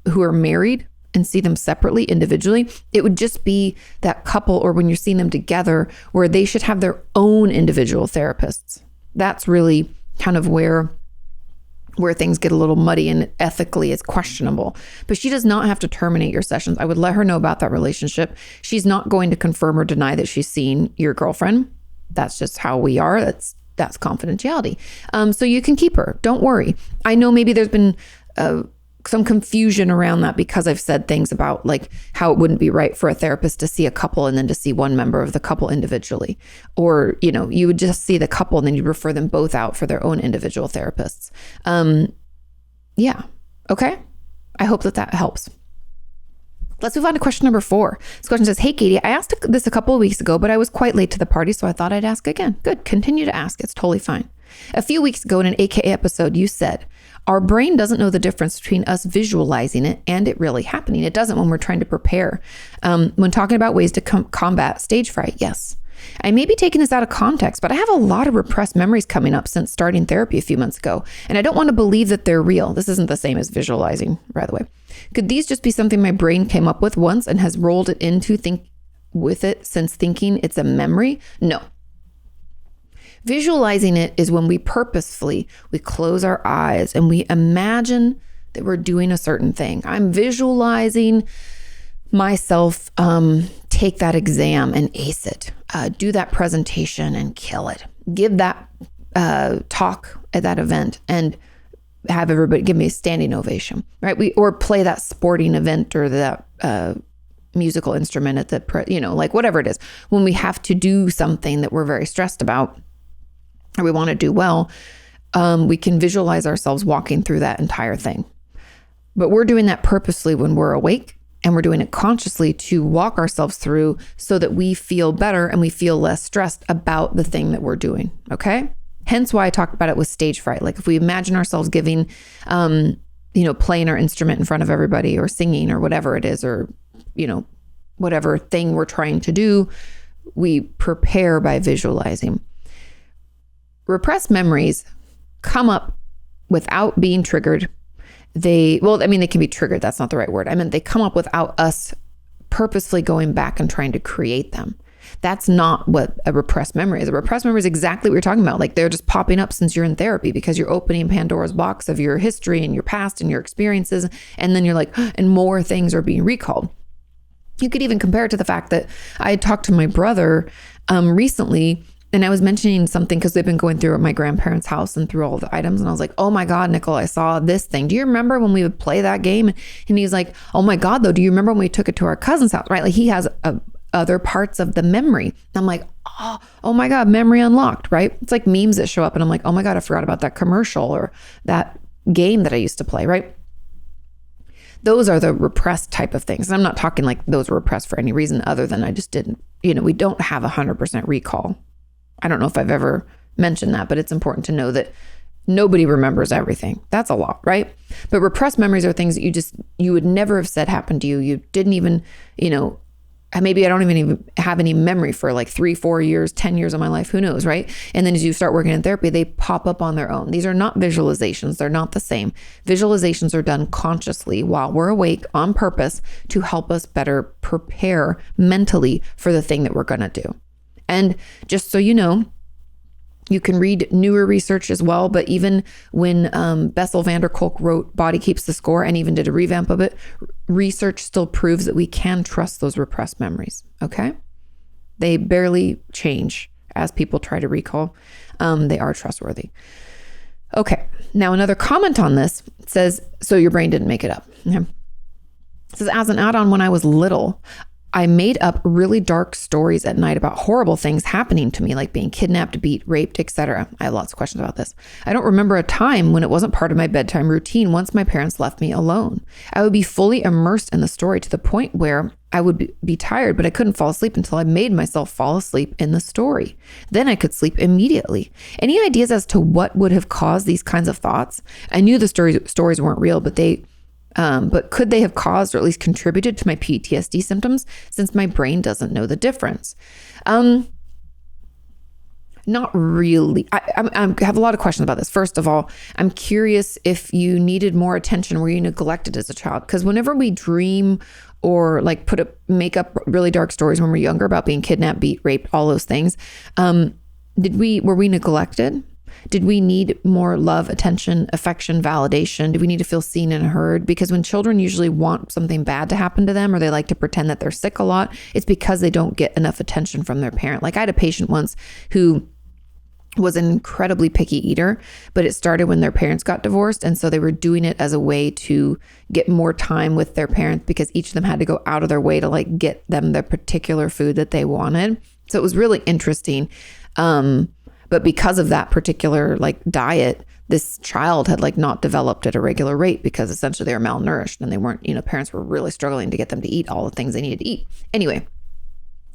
who are married and see them separately individually. It would just be that couple, or when you're seeing them together, where they should have their own individual therapists. That's really kind of where things get a little muddy and ethically it's questionable. But she does not have to terminate your sessions. I would let her know about that relationship. She's not going to confirm or deny that she's seen your girlfriend. That's just how we are. That's confidentiality. So you can keep her. Don't worry. I know maybe there's been some confusion around that because I've said things about like how it wouldn't be right for a therapist to see a couple and then to see one member of the couple individually. Or, you would just see the couple and then you'd refer them both out for their own individual therapists. Okay. I hope that helps. Let's move on to question number 4. This question says, "Hey, Kati, I asked this a couple of weeks ago, but I was quite late to the party, so I thought I'd ask again." Good. Continue to ask. It's totally fine. "A few weeks ago in an AKA episode, you said, our brain doesn't know the difference between us visualizing it and it really happening. It doesn't when we're trying to prepare. When talking about ways to combat stage fright, yes. I may be taking this out of context, but I have a lot of repressed memories coming up since starting therapy a few months ago, and I don't want to believe that they're real." This isn't the same as visualizing, by the way. "Could these just be something my brain came up with once and has rolled it into with it since thinking it's a memory? No. Visualizing it is when we purposefully, we close our eyes and we imagine that we're doing a certain thing. I'm visualizing myself take that exam and ace it. do that presentation and kill it. Give that talk at that event and have everybody give me a standing ovation, right? Or play that sporting event or that musical instrument at the, like whatever it is. When we have to do something that we're very stressed about or we want to do well, we can visualize ourselves walking through that entire thing. But we're doing that purposely when we're awake, and we're doing it consciously to walk ourselves through so that we feel better and we feel less stressed about the thing that we're doing. Okay. Hence why I talked about it with stage fright. Like if we imagine ourselves giving, playing our instrument in front of everybody or singing or whatever it is, or, whatever thing we're trying to do, we prepare by visualizing. Repressed memories come up without being triggered. They can be triggered. That's not the right word. I meant they come up without us purposefully going back and trying to create them. That's not what a repressed memory is. A repressed memory is exactly what you're talking about. Like they're just popping up since you're in therapy because you're opening Pandora's box of your history and your past and your experiences. And then you're like, and more things are being recalled. You could even compare it to the fact that I had talked to my brother recently, and I was mentioning something because they've been going through at my grandparents' house and through all the items. And I was like, oh my God, Nicole, I saw this thing. Do you remember when we would play that game? And he's like, oh my God, though, do you remember when we took it to our cousin's house? Right? Like he has other parts of the memory. And I'm like, oh my God, memory unlocked, right? It's like memes that show up and I'm like, oh my God, I forgot about that commercial or that game that I used to play, right? Those are the repressed type of things. And I'm not talking like those were repressed for any reason other than I just didn't, we don't have 100% recall. I don't know if I've ever mentioned that, but it's important to know that nobody remembers everything. That's a lot, right? But repressed memories are things that you would never have said happened to you. You didn't even, maybe I don't even have any memory for like 3, 4 years, 10 years of my life, who knows, right? And then as you start working in therapy, they pop up on their own. These are not visualizations. They're not the same. Visualizations are done consciously while we're awake on purpose to help us better prepare mentally for the thing that we're going to do. And just so you know, you can read newer research as well, but even when Bessel van der Kolk wrote Body Keeps the Score and even did a revamp of it, research still proves that we can trust those repressed memories, okay? They barely change as people try to recall. They are trustworthy. Okay, now another comment on this says, so your brain didn't make it up. Okay. It says, as an add-on when I was little, I made up really dark stories at night about horrible things happening to me, like being kidnapped, beat, raped, etc. I have lots of questions about this. I don't remember a time when it wasn't part of my bedtime routine once my parents left me alone. I would be fully immersed in the story to the point where I would be tired, but I couldn't fall asleep until I made myself fall asleep in the story. Then I could sleep immediately. Any ideas as to what would have caused these kinds of thoughts? I knew the stories weren't real, but could they have caused or at least contributed to my PTSD symptoms since my brain doesn't know the difference? Not really. I have a lot of questions about this. First of all, I'm curious if you needed more attention. Were you neglected as a child? Because whenever we dream or like make up really dark stories when we're younger about being kidnapped, beat, raped, all those things, were we neglected? Did we need more love, attention, affection, validation? Do we need to feel seen and heard? Because when children usually want something bad to happen to them or they like to pretend that they're sick a lot, it's because they don't get enough attention from their parent. Like I had a patient once who was an incredibly picky eater, but it started when their parents got divorced. And so they were doing it as a way to get more time with their parents because each of them had to go out of their way to like get them the particular food that they wanted. So it was really interesting. But because of that particular like diet, this child had like not developed at a regular rate because essentially they were malnourished and they weren't, parents were really struggling to get them to eat all the things they needed to eat. Anyway,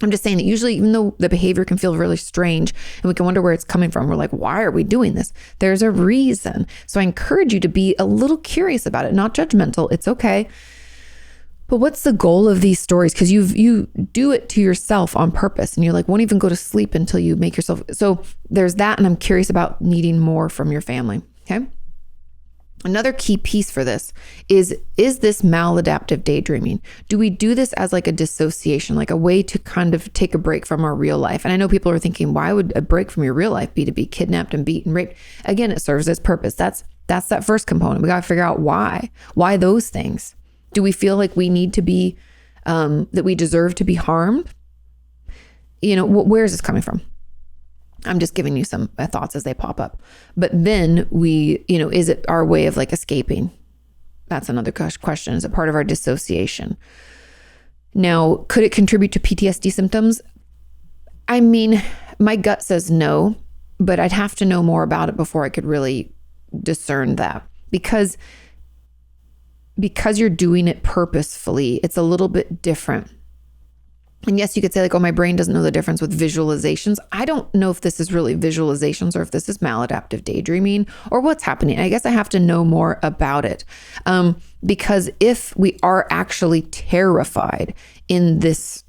I'm just saying that usually, even though the behavior can feel really strange and we can wonder where it's coming from, we're like, why are we doing this? There's a reason. So I encourage you to be a little curious about it, not judgmental. It's okay. But what's the goal of these stories? Because you do it to yourself on purpose and you're like, won't even go to sleep until you make yourself. So there's that. And I'm curious about needing more from your family. Okay. Another key piece for this is this maladaptive daydreaming? Do we do this as like a dissociation, like a way to kind of take a break from our real life? And I know people are thinking, why would a break from your real life be to be kidnapped and beaten, raped? Again, it serves its purpose. That's that first component. We got to figure out why those things. Do we feel like we need to be, that we deserve to be harmed? where is this coming from? I'm just giving you some thoughts as they pop up. But then is it our way of like escaping? That's another question. Is it part of our dissociation? Now, could it contribute to PTSD symptoms? I mean, my gut says no, but I'd have to know more about it before I could really discern that. Because you're doing it purposefully, it's a little bit different. And yes, you could say like, oh, my brain doesn't know the difference with visualizations. I don't know if this is really visualizations or if this is maladaptive daydreaming or what's happening. I guess I have to know more about it. Because if we are actually terrified in this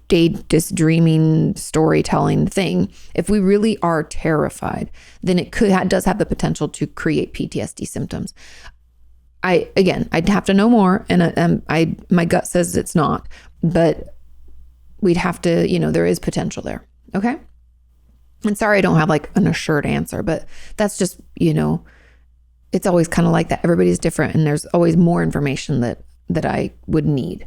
dreaming storytelling thing, if we really are terrified, then it does have the potential to create PTSD symptoms. I'd have to know more, and my gut says it's not, but we'd have to, there is potential there. Okay. And sorry, I don't have like an assured answer, but that's just, it's always kind of like that. Everybody's different, and there's always more information that I would need.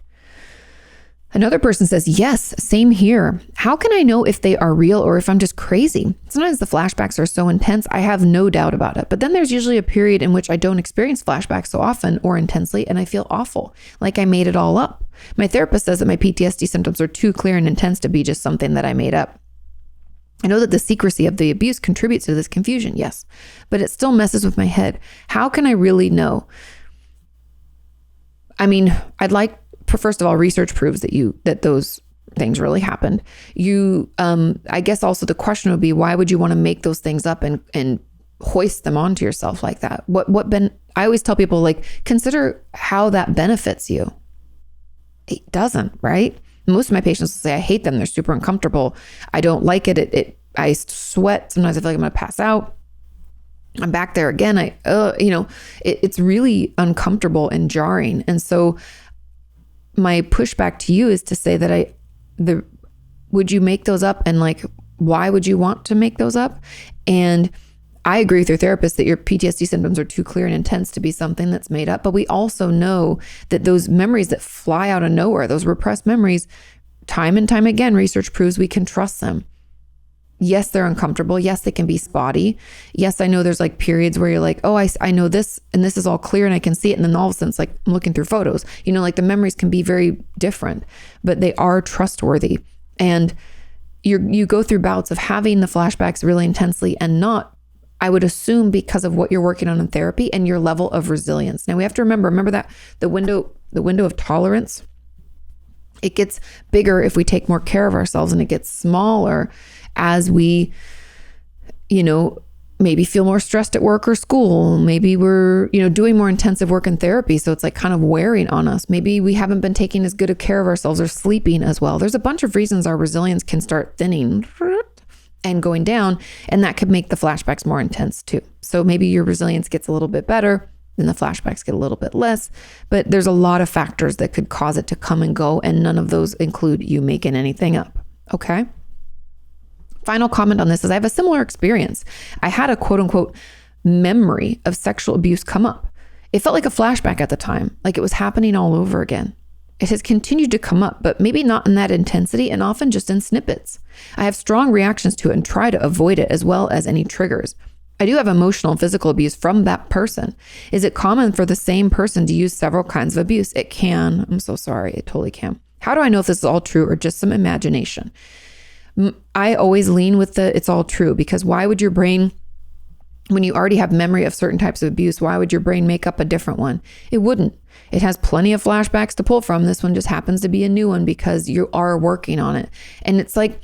Another person says, yes, same here. How can I know if they are real or if I'm just crazy? Sometimes the flashbacks are so intense, I have no doubt about it. But then there's usually a period in which I don't experience flashbacks so often or intensely, and I feel awful, like I made it all up. My therapist says that my PTSD symptoms are too clear and intense to be just something that I made up. I know that the secrecy of the abuse contributes to this confusion, yes, but it still messes with my head. How can I really know? I mean, first of all, research proves that those things really happened. I guess also the question would be, why would you want to make those things up and hoist them onto yourself like that? I always tell people, like, consider how that benefits you. It doesn't, right? Most of my patients will say, I hate them. They're super uncomfortable. I don't like it. I sweat. Sometimes I feel like I'm going to pass out. I'm back there again. It's really uncomfortable and jarring. And so my pushback to you is to say that would you make those up, and like, why would you want to make those up? And I agree with your therapist that your PTSD symptoms are too clear and intense to be something that's made up. But we also know that those memories that fly out of nowhere, those repressed memories, time and time again, research proves we can trust them. Yes, they're uncomfortable. Yes, they can be spotty. Yes, I know there's like periods where you're like, oh, I know this, and this is all clear and I can see it. And then all of a sudden it's like, I'm looking through photos, like the memories can be very different, but they are trustworthy. And you go through bouts of having the flashbacks really intensely and not, I would assume, because of what you're working on in therapy and your level of resilience. Now we have to remember that the window of tolerance, it gets bigger if we take more care of ourselves, and it gets smaller as we, maybe feel more stressed at work or school. Maybe we're, doing more intensive work in therapy. So it's like kind of wearing on us. Maybe we haven't been taking as good of care of ourselves or sleeping as well. There's a bunch of reasons our resilience can start thinning and going down, and that could make the flashbacks more intense too. So maybe your resilience gets a little bit better, then the flashbacks get a little bit less, but there's a lot of factors that could cause it to come and go, and none of those include you making anything up. Okay. Final comment on this is I have a similar experience. I had a quote unquote memory of sexual abuse come up. It felt like a flashback at the time, like it was happening all over again. It has continued to come up, but maybe not in that intensity, and often just in snippets. I have strong reactions to it and try to avoid it, as well as any triggers. I do have emotional and physical abuse from that person. Is it common for the same person to use several kinds of abuse? It can. I'm so sorry. It totally can. How do I know if this is all true or just some imagination? I always lean with it's all true, because why would your brain, when you already have memory of certain types of abuse, why would your brain make up a different one? It wouldn't. It has plenty of flashbacks to pull from. This one just happens to be a new one because you are working on it. And it's like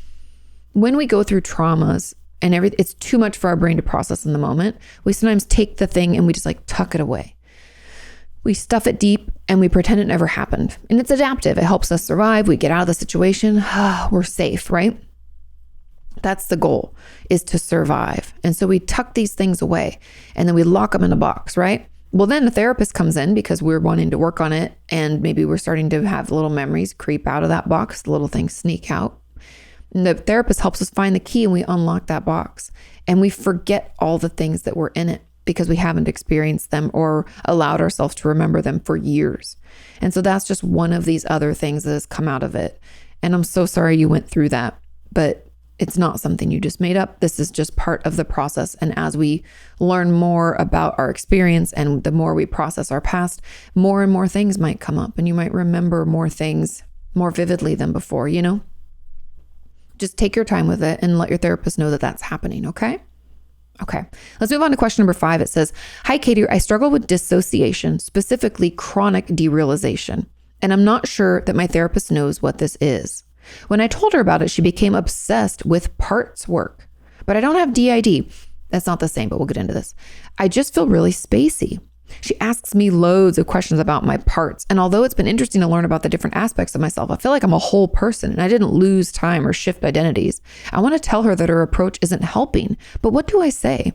when we go through traumas and everything, it's too much for our brain to process in the moment. We sometimes take the thing and we just like tuck it away. We stuff it deep and we pretend it never happened. And it's adaptive. It helps us survive. We get out of the situation. We're safe, right? That's the goal, is to survive. And so we tuck these things away and then we lock them in a box, right? Well, then the therapist comes in because we're wanting to work on it. And maybe we're starting to have little memories creep out of that box. The little things sneak out. And the therapist helps us find the key, and we unlock that box. And we forget all the things that were in it because we haven't experienced them or allowed ourselves to remember them for years. And so that's just one of these other things that has come out of it. And I'm so sorry you went through that, but it's not something you just made up. This is just part of the process. And as we learn more about our experience and the more we process our past, more and more things might come up and you might remember more things more vividly than before, you know? Just take your time with it and let your therapist know that that's happening, okay? Okay, let's move on to question number 5. It says, "Hi, Katie, I struggle with dissociation, specifically chronic derealisation, and I'm not sure that my therapist knows what this is. When I told her about it, she became obsessed with parts work, but I don't have DID. That's not the same, but we'll get into this. I just feel really spacey. She asks me loads of questions about my parts. And although it's been interesting to learn about the different aspects of myself, I feel like I'm a whole person and I didn't lose time or shift identities. I want to tell her that her approach isn't helping, but what do I say?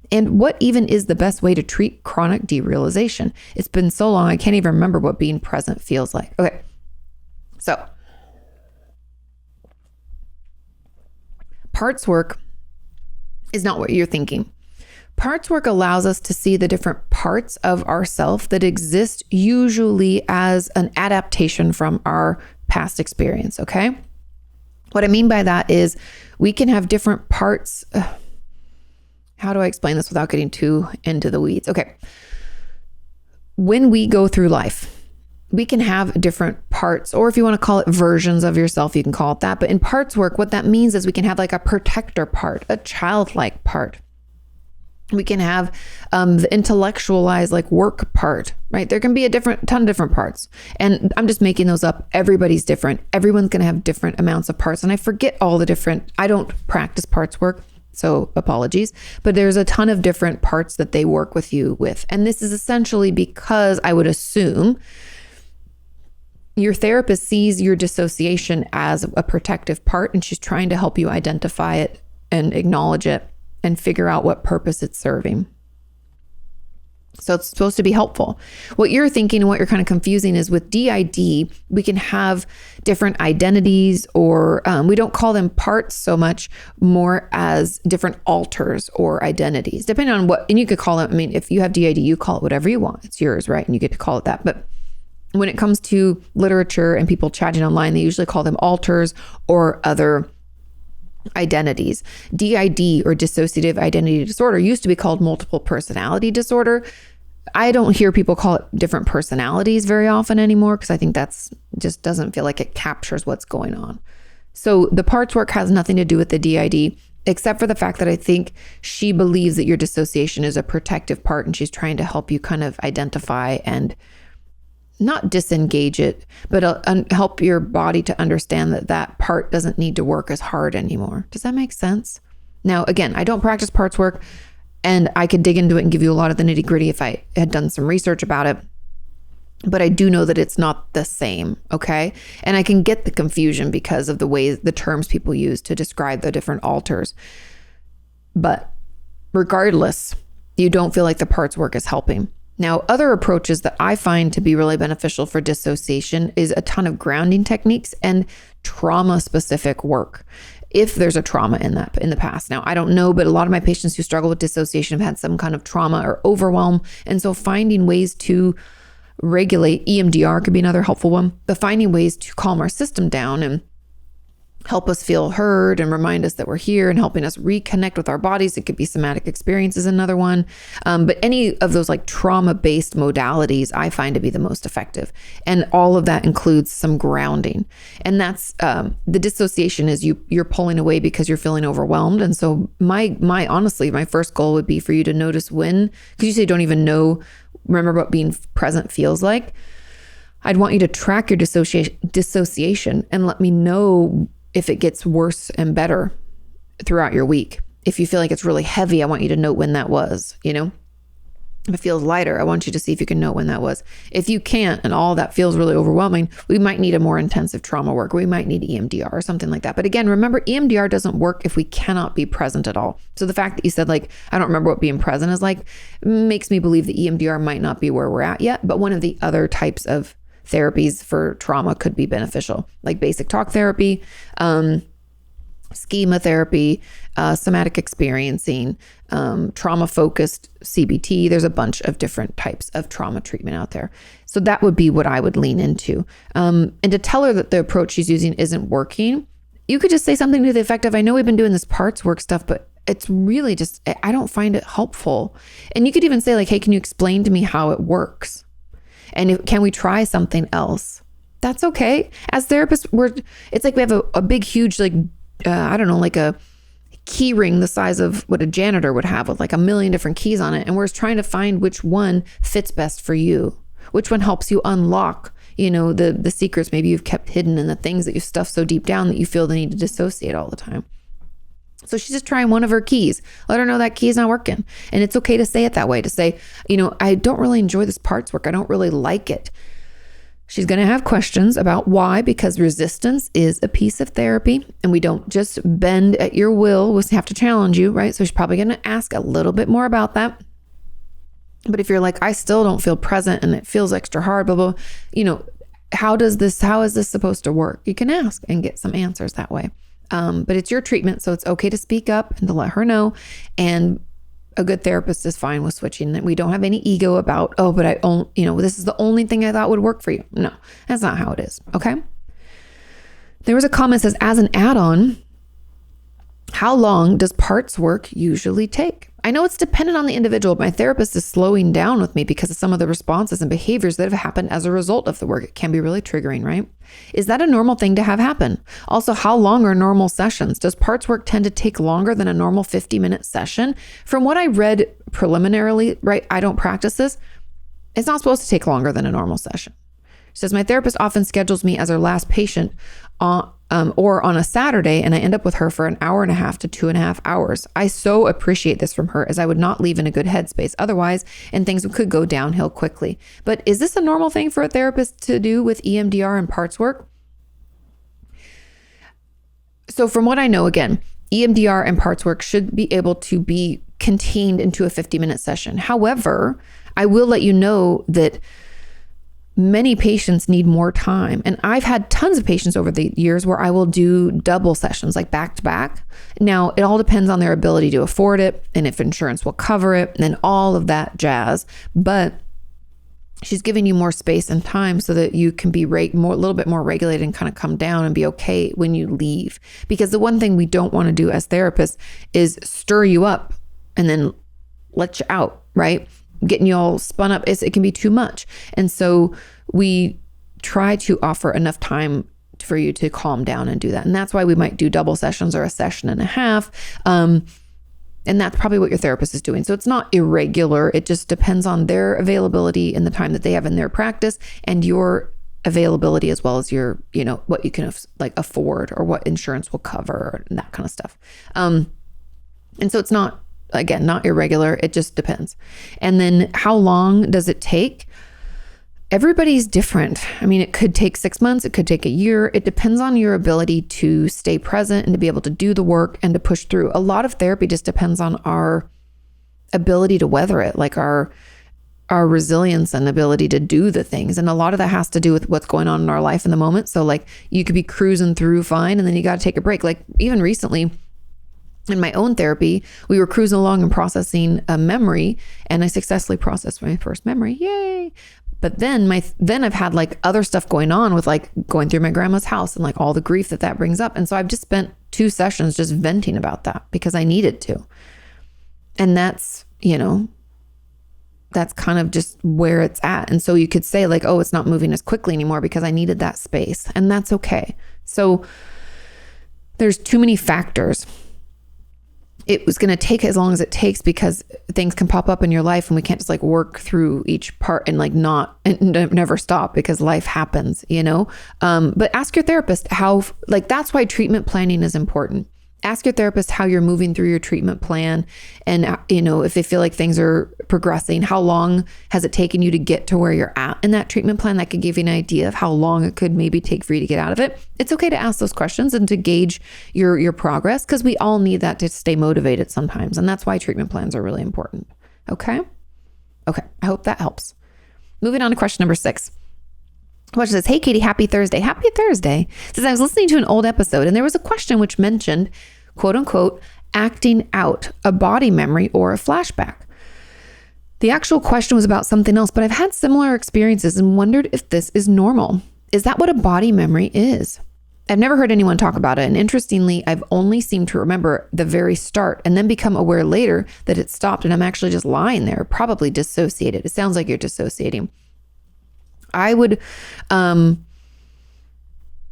And what even is the best way to treat chronic derealization? It's been so long, I can't even remember what being present feels like." Okay, so parts work is not what you're thinking. Parts work allows us to see the different parts of ourself that exist usually as an adaptation from our past experience, okay? What I mean by that is we can have different parts. How do I explain this without getting too into the weeds? Okay. When we go through life, we can have different parts, or if you want to call it versions of yourself, you can call it that. But in parts work, what that means is we can have like a protector part, a childlike part. We can have the intellectualized like work part, right? There can be a ton of different parts. And I'm just making those up. Everybody's different. Everyone's going to have different amounts of parts. And I forget all the different, I don't practice parts work, so apologies, but there's a ton of different parts that they work with you with. And this is essentially because I would assume your therapist sees your dissociation as a protective part, and she's trying to help you identify it and acknowledge it and figure out what purpose it's serving. So it's supposed to be helpful. What you're thinking and what you're kind of confusing is with DID, we can have different identities, or we don't call them parts so much, more as different alters or identities, depending on what, and you could call them, I mean, if you have DID, you call it whatever you want. It's yours, right? And you get to call it that. But when it comes to literature and people chatting online, they usually call them alters or other identities. DID, or dissociative identity disorder, used to be called multiple personality disorder. I don't hear people call it different personalities very often anymore, because I think that's just doesn't feel like it captures what's going on. So the parts work has nothing to do with the DID, except for the fact that I think she believes that your dissociation is a protective part, and she's trying to help you kind of identify and not disengage it, but help your body to understand that that part doesn't need to work as hard anymore. Does that make sense? Now, again, I don't practice parts work, and I could dig into it and give you a lot of the nitty gritty if I had done some research about it. But I do know that it's not the same, okay? And I can get the confusion because of the ways, the terms people use to describe the different alters. But regardless, you don't feel like the parts work is helping. Now, other approaches that I find to be really beneficial for dissociation is a ton of grounding techniques and trauma-specific work, if there's a trauma in the past. Now, I don't know, but a lot of my patients who struggle with dissociation have had some kind of trauma or overwhelm. And so finding ways to regulate, EMDR could be another helpful one, but finding ways to calm our system down and help us feel heard and remind us that we're here, and helping us reconnect with our bodies. It could be somatic experiences, another one. But any of those like trauma-based modalities I find to be the most effective. And all of that includes some grounding. And that's the dissociation is you're pulling away because you're feeling overwhelmed. And so honestly, my first goal would be for you to notice when, because you say don't even remember what being present feels like. I'd want you to track your dissociation and let me know if it gets worse and better throughout your week. If you feel like it's really heavy, I want you to note when that was, you know? If it feels lighter, I want you to see if you can note when that was. If you can't, and all that feels really overwhelming, we might need a more intensive trauma work. We might need EMDR or something like that. But again, remember, EMDR doesn't work if we cannot be present at all. So the fact that you said like, I don't remember what being present is like, makes me believe that EMDR might not be where we're at yet. But one of the other types of therapies for trauma could be beneficial, like basic talk therapy, schema therapy, somatic experiencing, trauma-focused CBT. There's a bunch of different types of trauma treatment out there. So that would be what I would lean into. And to tell her that the approach she's using isn't working, you could just say something to the effect of, I know we've been doing this parts work stuff, but it's really just, I don't find it helpful. And you could even say like, hey, can you explain to me how it works? And can we try something else? That's okay. As therapists, it's like we have a big, huge, like, I don't know, like a key ring the size of what a janitor would have with like a million different keys on it. And we're trying to find which one fits best for you, which one helps you unlock, the secrets maybe you've kept hidden and the things that you've stuffed so deep down that you feel the need to dissociate all the time. So she's just trying one of her keys. Let her know that key is not working. And it's okay to say it that way, to say, I don't really enjoy this parts work. I don't really like it. She's going to have questions about why, because resistance is a piece of therapy and we don't just bend at your will. We have to challenge you, right? So she's probably going to ask a little bit more about that. But if you're like, I still don't feel present and it feels extra hard, blah, blah, how is this supposed to work? You can ask and get some answers that way. But it's your treatment, so it's okay to speak up and to let her know. And a good therapist is fine with switching. We don't have any ego about, but this is the only thing I thought would work for you. No, that's not how it is. Okay. There was a comment that says, as an add-on, how long does parts work usually take? I know it's dependent on the individual, but my therapist is slowing down with me because of some of the responses and behaviors that have happened as a result of the work. It can be really triggering, right? Is that a normal thing to have happen? Also, how long are normal sessions? Does parts work tend to take longer than a normal 50-minute session? From what I read preliminarily, right, I don't practice this, it's not supposed to take longer than a normal session. She says, my therapist often schedules me as her last patient or on a Saturday, and I end up with her for an hour and a half to 2.5 hours. I so appreciate this from her, as I would not leave in a good headspace otherwise, and things could go downhill quickly. But is this a normal thing for a therapist to do with EMDR and parts work? So from what I know, again, EMDR and parts work should be able to be contained into a 50-minute session. However, I will let you know that many patients need more time. And I've had tons of patients over the years where I will do double sessions, like back to back. Now, it all depends on their ability to afford it and if insurance will cover it and all of that jazz. But she's giving you more space and time so that you can be a little bit more regulated and kind of come down and be okay when you leave. Because the one thing we don't want to do as therapists is stir you up and then let you out, right? Getting you all spun up, it can be too much. And so we try to offer enough time for you to calm down and do that. And that's why we might do double sessions or a session and a half. And that's probably what your therapist is doing. So it's not irregular. It just depends on their availability and the time that they have in their practice and your availability, as well as your, what you can afford or what insurance will cover and that kind of stuff. And so it's not, again, not irregular. It just depends. And then how long does it take? Everybody's different. I mean, it could take 6 months. It could take a year. It depends on your ability to stay present and to be able to do the work and to push through. A lot of therapy just depends on our ability to weather it, like our resilience and ability to do the things. And a lot of that has to do with what's going on in our life in the moment. So like you could be cruising through fine and then you got to take a break. Like even recently, in my own therapy, we were cruising along and processing a memory, and I successfully processed my first memory. Yay. But then I've had like other stuff going on with like going through my grandma's house and like all the grief that brings up. And so I've just spent 2 sessions just venting about that because I needed to. And that's, that's kind of just where it's at. And so you could say like, oh, it's not moving as quickly anymore because I needed that space. And that's okay. So there's too many factors. It was going to take as long as it takes because things can pop up in your life and we can't just like work through each part and like never stop because life happens, but ask your therapist that's why treatment planning is important. Ask your therapist how you're moving through your treatment plan. And, if they feel like things are progressing, how long has it taken you to get to where you're at in that treatment plan? That could give you an idea of how long it could maybe take for you to get out of it. It's okay to ask those questions and to gauge your progress because we all need that to stay motivated sometimes. And that's why treatment plans are really important. Okay. I hope that helps. Moving on to question number 6. Question says, hey, Katie, happy Thursday. Happy Thursday. Says, I was listening to an old episode and there was a question which mentioned, quote unquote, acting out a body memory or a flashback. The actual question was about something else, but I've had similar experiences and wondered if this is normal. Is that what a body memory is? I've never heard anyone talk about it. And interestingly, I've only seemed to remember the very start and then become aware later that it stopped and I'm actually just lying there, probably dissociated. It sounds like you're dissociating. I would,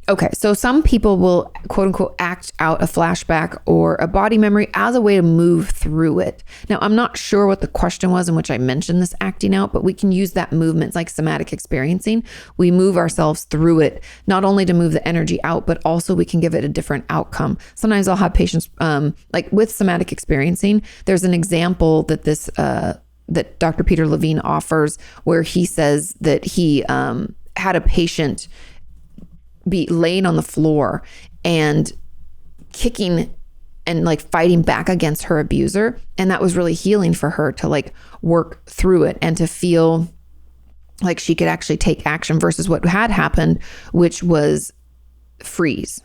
okay, so some people will quote unquote act out a flashback or a body memory as a way to move through it. Now, I'm not sure what the question was in which I mentioned this acting out, but we can use that movement. It's like somatic experiencing. We move ourselves through it, not only to move the energy out, but also we can give it a different outcome. Sometimes I'll have patients, like with somatic experiencing, there's an example that that Dr. Peter Levine offers where he says that he had a patient be laying on the floor and kicking and like fighting back against her abuser. And that was really healing for her to like work through it and to feel like she could actually take action versus what had happened, which was freeze.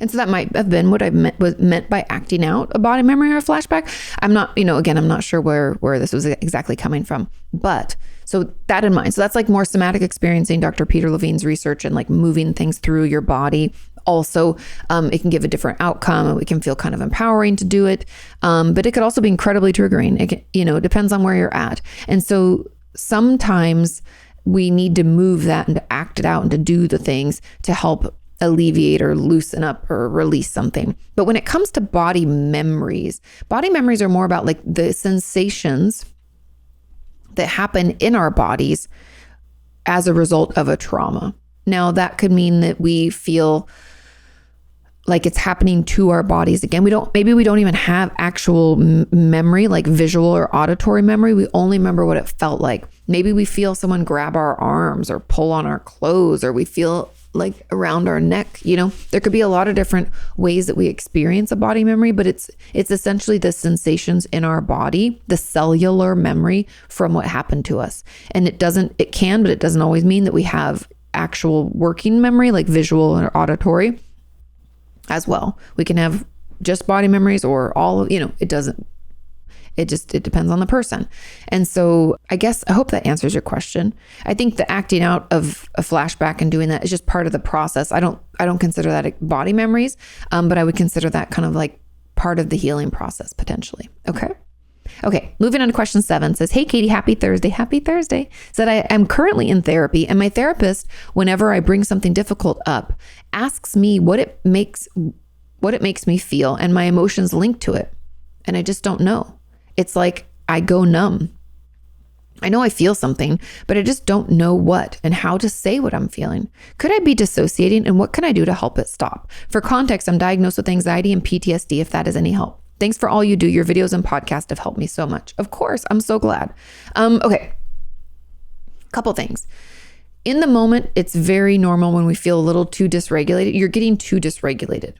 And so that might have been what I meant by acting out a body memory or a flashback. I'm not, again, I'm not sure where this was exactly coming from, but so that in mind. So that's like more somatic experiencing, Dr. Peter Levine's research and like moving things through your body. Also, it can give a different outcome and we can feel kind of empowering to do it. But it could also be incredibly triggering. It depends on where you're at. And so sometimes we need to move that and to act it out and to do the things to help alleviate or loosen up or release something. But when it comes to body memories are more about like the sensations that happen in our bodies as a result of a trauma. Now that could mean that we feel like it's happening to our bodies again. Maybe we don't even have actual memory, like visual or auditory memory. We only remember what it felt like. Maybe we feel someone grab our arms or pull on our clothes, or we feel like around our neck. There could be a lot of different ways that we experience a body memory, but it's essentially the sensations in our body, the cellular memory from what happened to us. And it can, but it doesn't always mean that we have actual working memory, like visual or auditory as well. We can have just body memories or all of, it depends on the person. And so I hope that answers your question. I think the acting out of a flashback and doing that is just part of the process. I don't consider that body memories, but I would consider that kind of like part of the healing process potentially. Okay. Moving on to question 7 says, hey, Katie, happy Thursday. Happy Thursday. Said I am currently in therapy and my therapist, whenever I bring something difficult up, asks me what it makes me feel and my emotions linked to it. And I just don't know. It's like I go numb. I know I feel something, but I just don't know what and how to say what I'm feeling. Could I be dissociating and what can I do to help it stop? For context, I'm diagnosed with anxiety and PTSD, if that is any help. Thanks for all you do. Your videos and podcasts have helped me so much. Of course, I'm so glad. Okay. Couple things. In the moment, it's very normal when we feel a little too dysregulated. You're getting too dysregulated.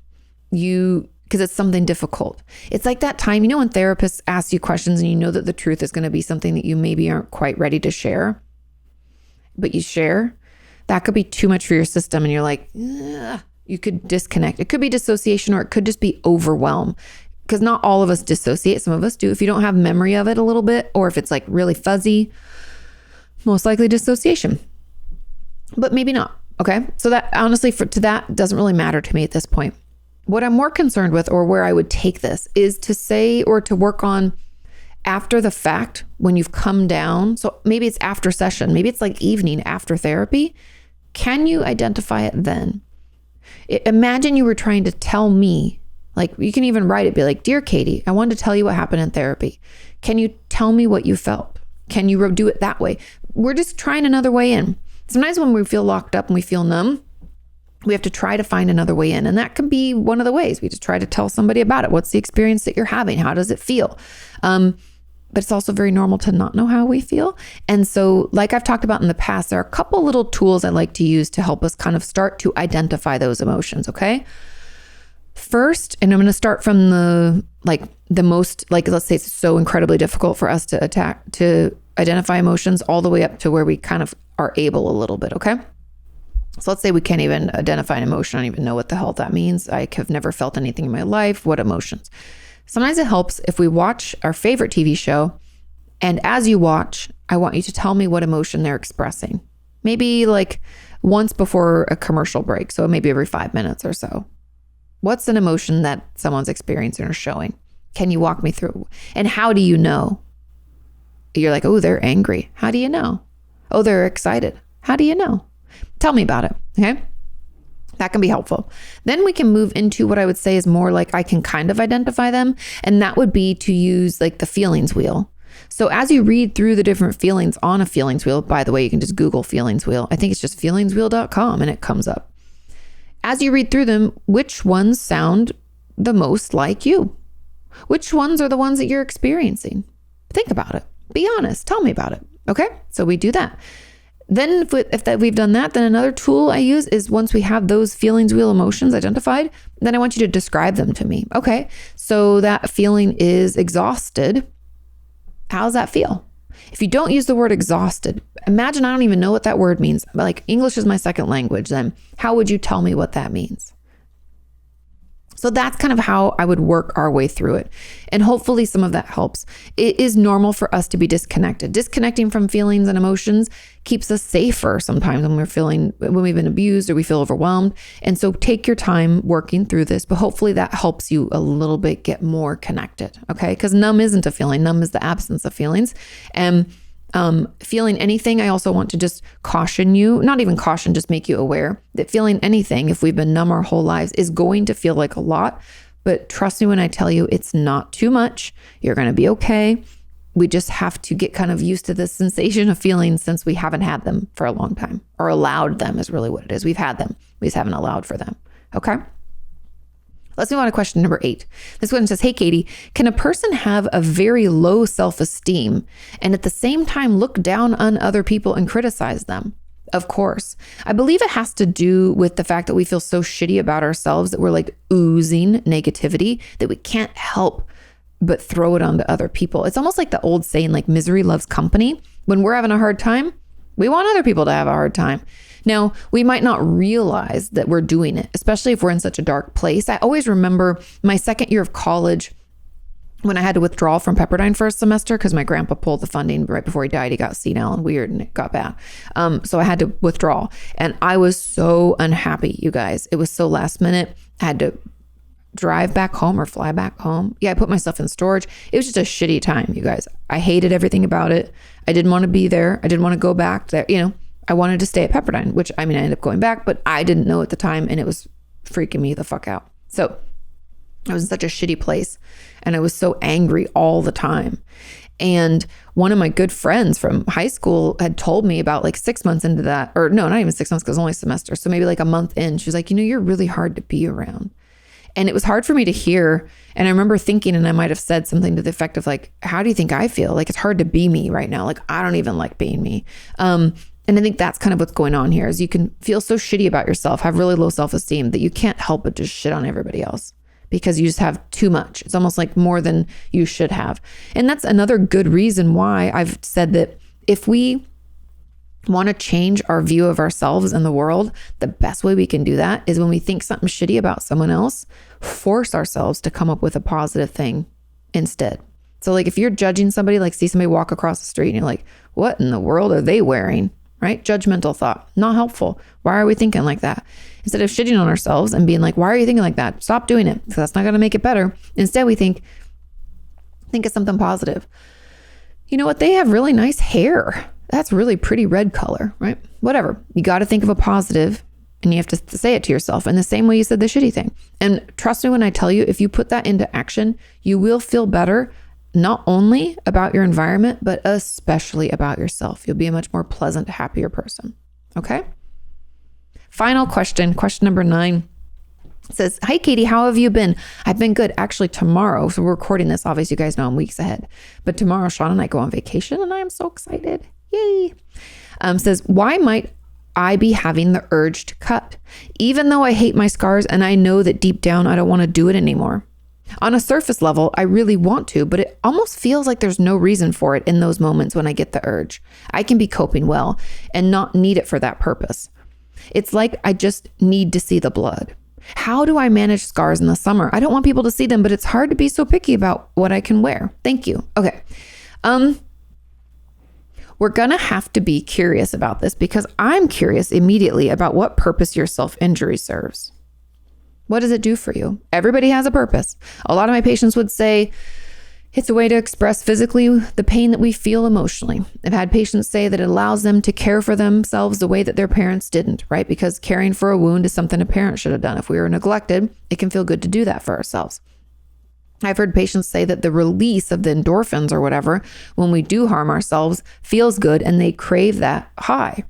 Because it's something difficult. It's like that time, when therapists ask you questions and you know that the truth is going to be something that you maybe aren't quite ready to share, but you share. That could be too much for your system and you're like, ugh. You could disconnect. It could be dissociation or it could just be overwhelm. Because not all of us dissociate. Some of us do. If you don't have memory of it a little bit, or if it's like really fuzzy, most likely dissociation. But maybe not. Okay. So that honestly, that doesn't really matter to me at this point. What I'm more concerned with, or where I would take this, is to say or to work on after the fact when you've come down. So maybe it's after session. Maybe it's like evening after therapy. Can you identify it then? Imagine you were trying to tell me, like you can even write it, be like, dear Katie, I wanted to tell you what happened in therapy. Can you tell me what you felt? Can you do it that way? We're just trying another way in. Sometimes when we feel locked up and we feel numb, we have to try to find another way in. And that can be one of the ways. We just try to tell somebody about it. What's the experience that you're having? How does it feel? But it's also very normal to not know how we feel. And so like I've talked about in the past, there are a couple little tools I like to use to help us kind of start to identify those emotions. Okay. First, and I'm going to start from the most, let's say it's so incredibly difficult for us to identify emotions all the way up to where we kind of are able a little bit. Okay. So let's say we can't even identify an emotion. I don't even know what the hell that means. I have never felt anything in my life. What emotions? Sometimes it helps if we watch our favorite TV show, and as you watch, I want you to tell me what emotion they're expressing. Maybe like once before a commercial break. So maybe every 5 minutes or so. What's an emotion that someone's experiencing or showing? Can you walk me through? And how do you know? You're like, oh, they're angry. How do you know? Oh, they're excited. How do you know? Tell me about it. Okay. That can be helpful. Then we can move into what I would say is more like I can kind of identify them. And that would be to use like the feelings wheel. So as you read through the different feelings on a feelings wheel, by the way, you can just Google feelings wheel. I think it's just feelingswheel.com and it comes up. As you read through them, which ones sound the most like you? Which ones are the ones that you're experiencing? Think about it. Be honest. Tell me about it. Okay. So we do that. Then if we've done that, then another tool I use is once we have those feelings wheel emotions identified, then I want you to describe them to me. Okay. So that feeling is exhausted. How does that feel? If you don't use the word exhausted, imagine I don't even know what that word means. Like English is my second language. Then how would you tell me what that means? So that's kind of how I would work our way through it. And hopefully some of that helps. It is normal for us to be disconnected. Disconnecting from feelings and emotions keeps us safer sometimes when we've been abused or we feel overwhelmed. And so take your time working through this, but hopefully that helps you a little bit get more connected. Okay. Because numb isn't a feeling. Numb is the absence of feelings. And feeling anything, I also want to just caution you, not even caution, just make you aware that feeling anything, if we've been numb our whole lives, is going to feel like a lot. But trust me when I tell you, it's not too much. You're going to be okay. We just have to get kind of used to the sensation of feelings since we haven't had them for a long time, or allowed them is really what it is. We've had them. We just haven't allowed for them. Okay. Let's move on to question number 8. This one says, hey, Kati, can a person have a very low self-esteem and at the same time look down on other people and criticize them? Of course. I believe it has to do with the fact that we feel so shitty about ourselves that we're like oozing negativity that we can't help but throw it onto other people. It's almost like the old saying, like misery loves company. When we're having a hard time, we want other people to have a hard time. Now, we might not realize that we're doing it, especially if we're in such a dark place. I always remember my second year of college when I had to withdraw from Pepperdine for a semester because my grandpa pulled the funding right before he died. He got senile and weird and it got bad. So I had to withdraw and I was so unhappy, you guys. It was so last minute. I had to drive back home or fly back home. Yeah, I put myself in storage. It was just a shitty time, you guys. I hated everything about it. I didn't want to be there. I didn't want to go back there, I wanted to stay at Pepperdine, which I ended up going back, but I didn't know at the time and it was freaking me the fuck out. So I was in such a shitty place and I was so angry all the time. And one of my good friends from high school had told me about like 6 months into that, or no, not even 6 months because it was only a semester. So maybe like a month in, she was like, you're really hard to be around. And it was hard for me to hear. And I remember thinking, and I might have said something to the effect of like, how do you think I feel? Like it's hard to be me right now. Like I don't even like being me. And I think that's kind of what's going on here is you can feel so shitty about yourself, have really low self-esteem that you can't help but just shit on everybody else because you just have too much. It's almost like more than you should have. And that's another good reason why I've said that if we want to change our view of ourselves and the world, the best way we can do that is when we think something shitty about someone else, force ourselves to come up with a positive thing instead. So like if you're judging somebody, like see somebody walk across the street and you're like, what in the world are they wearing? Right? Judgmental thought, not helpful. Why are we thinking like that? Instead of shitting on ourselves and being like, why are you thinking like that? Stop doing it because that's not going to make it better. Instead, we think of something positive. You know what? They have really nice hair. That's really pretty red color, right? Whatever. You got to think of a positive and you have to say it to yourself in the same way you said the shitty thing. And trust me when I tell you, if you put that into action, you will feel better not only about your environment, but especially about yourself. You'll be a much more pleasant, happier person. Okay. Final question number 9 says, hi, Kati, how have you been? I've been good. Actually, tomorrow, so we're recording this, obviously you guys know I'm weeks ahead, but tomorrow Sean and I go on vacation and I am so excited. Yay. Says, why might I be having the urge to cut? Even though I hate my scars and I know that deep down I don't want to do it anymore. On a surface level, I really want to, but it almost feels like there's no reason for it in those moments when I get the urge. I can be coping well and not need it for that purpose. It's like, I just need to see the blood. How do I manage scars in the summer? I don't want people to see them, but it's hard to be so picky about what I can wear. Thank you. Okay. We're going to have to be curious about this because I'm curious immediately about what purpose your self-injury serves. What does it do for you? Everybody has a purpose. A lot of my patients would say it's a way to express physically the pain that we feel emotionally. I've had patients say that it allows them to care for themselves the way that their parents didn't, right? Because caring for a wound is something a parent should have done. If we were neglected, it can feel good to do that for ourselves. I've heard patients say that the release of the endorphins or whatever, when we do harm ourselves, feels good and they crave that high.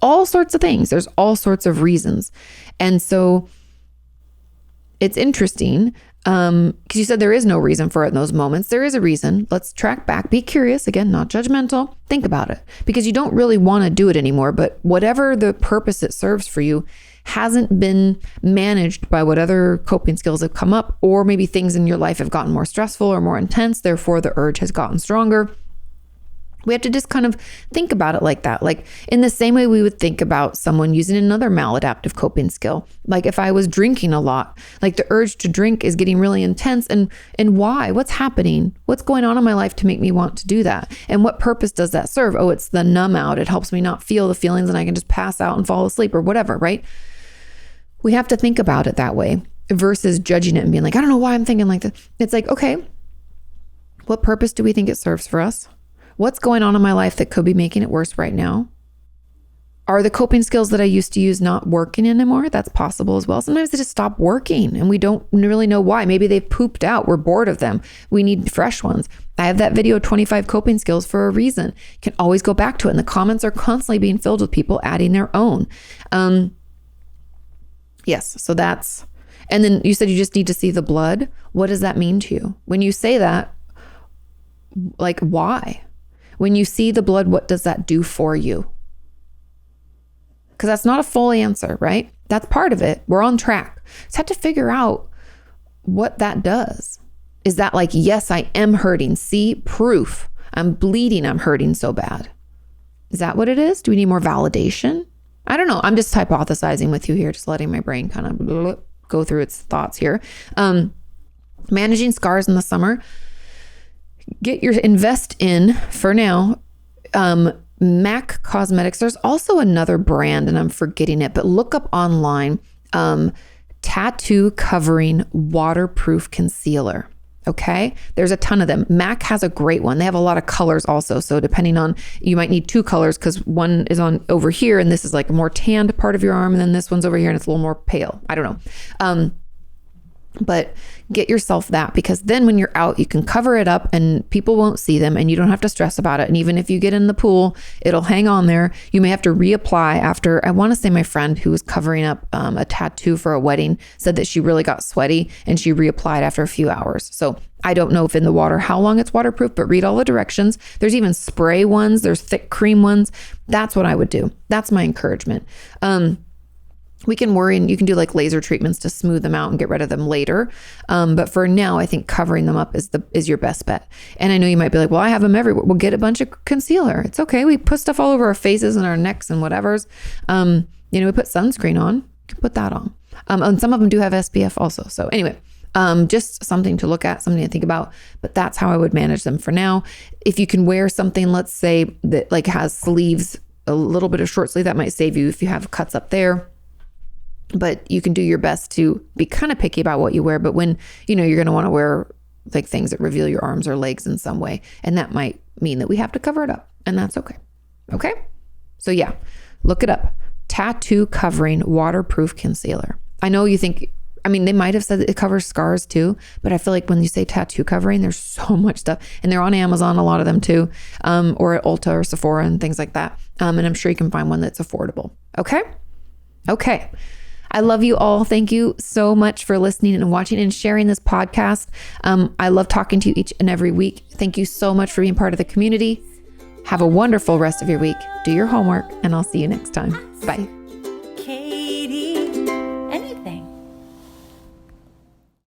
All sorts of things. There's all sorts of reasons. And so it's interesting because you said there is no reason for it in those moments. There is a reason. Let's track back. Be curious. Again, not judgmental. Think about it because you don't really want to do it anymore. But whatever the purpose it serves for you hasn't been managed by what other coping skills have come up, or maybe things in your life have gotten more stressful or more intense. Therefore, the urge has gotten stronger. We have to just kind of think about it like that. Like in the same way we would think about someone using another maladaptive coping skill. Like if I was drinking a lot, like the urge to drink is getting really intense. And why? What's happening? What's going on in my life to make me want to do that? And what purpose does that serve? Oh, it's the numb out. It helps me not feel the feelings and I can just pass out and fall asleep or whatever, right? We have to think about it that way versus judging it and being like, I don't know why I'm thinking like this. It's like, okay, what purpose do we think it serves for us? What's going on in my life that could be making it worse right now? Are the coping skills that I used to use not working anymore? That's possible as well. Sometimes they just stop working and we don't really know why. Maybe they've pooped out. We're bored of them. We need fresh ones. I have that video, 25 coping skills for a reason. You can always go back to it. And the comments are constantly being filled with people adding their own. Yes. So that's, and then you said you just need to see the blood. What does that mean to you? When you say that, like why? When you see the blood, what does that do for you? Because that's not a full answer, right? That's part of it. We're on track. Just have to figure out what that does. Is that like, yes, I am hurting. See, proof. I'm bleeding. I'm hurting so bad. Is that what it is? Do we need more validation? I don't know. I'm just hypothesizing with you here, just letting my brain kind of go through its thoughts here. Managing scars in the summer. Invest in, for now, MAC Cosmetics. There's also another brand and I'm forgetting it, but look up online, tattoo covering waterproof concealer. Okay. There's a ton of them. MAC has a great one. They have a lot of colors also. So depending on, you might need two colors because one is on over here and this is like a more tanned part of your arm. And then this one's over here and it's a little more pale. I don't know. But get yourself that, because then when you're out, you can cover it up and people won't see them and you don't have to stress about it. And even if you get in the pool, it'll hang on there. You may have to reapply after. I want to say my friend who was covering up a tattoo for a wedding said that she really got sweaty and she reapplied after a few hours. So I don't know if in the water, how long it's waterproof, but read all the directions. There's even spray ones. There's thick cream ones. That's what I would do. That's my encouragement. We can worry and you can do like laser treatments to smooth them out and get rid of them later. But for now, I think covering them up is your best bet. And I know you might be like, well, I have them everywhere. We'll get a bunch of concealer. It's okay. We put stuff all over our faces and our necks and whatever's. We put sunscreen on. You can put that on. And some of them do have SPF also. So anyway, just something to look at, something to think about. But that's how I would manage them for now. If you can wear something, let's say that like has sleeves, a little bit of short sleeve, that might save you if you have cuts up there. But you can do your best to be kind of picky about what you wear. But when, you're going to want to wear like things that reveal your arms or legs in some way. And that might mean that we have to cover it up. And that's okay. Okay. So yeah, look it up. Tattoo covering waterproof concealer. I know you think, they might have said that it covers scars too. But I feel like when you say tattoo covering, there's so much stuff. And they're on Amazon, a lot of them too. Or at Ulta or Sephora and things like that. And I'm sure you can find one that's affordable. Okay. Okay. I love you all. Thank you so much for listening and watching and sharing this podcast. I love talking to you each and every week. Thank you so much for being part of the community. Have a wonderful rest of your week. Do your homework and I'll see you next time. Bye. Kati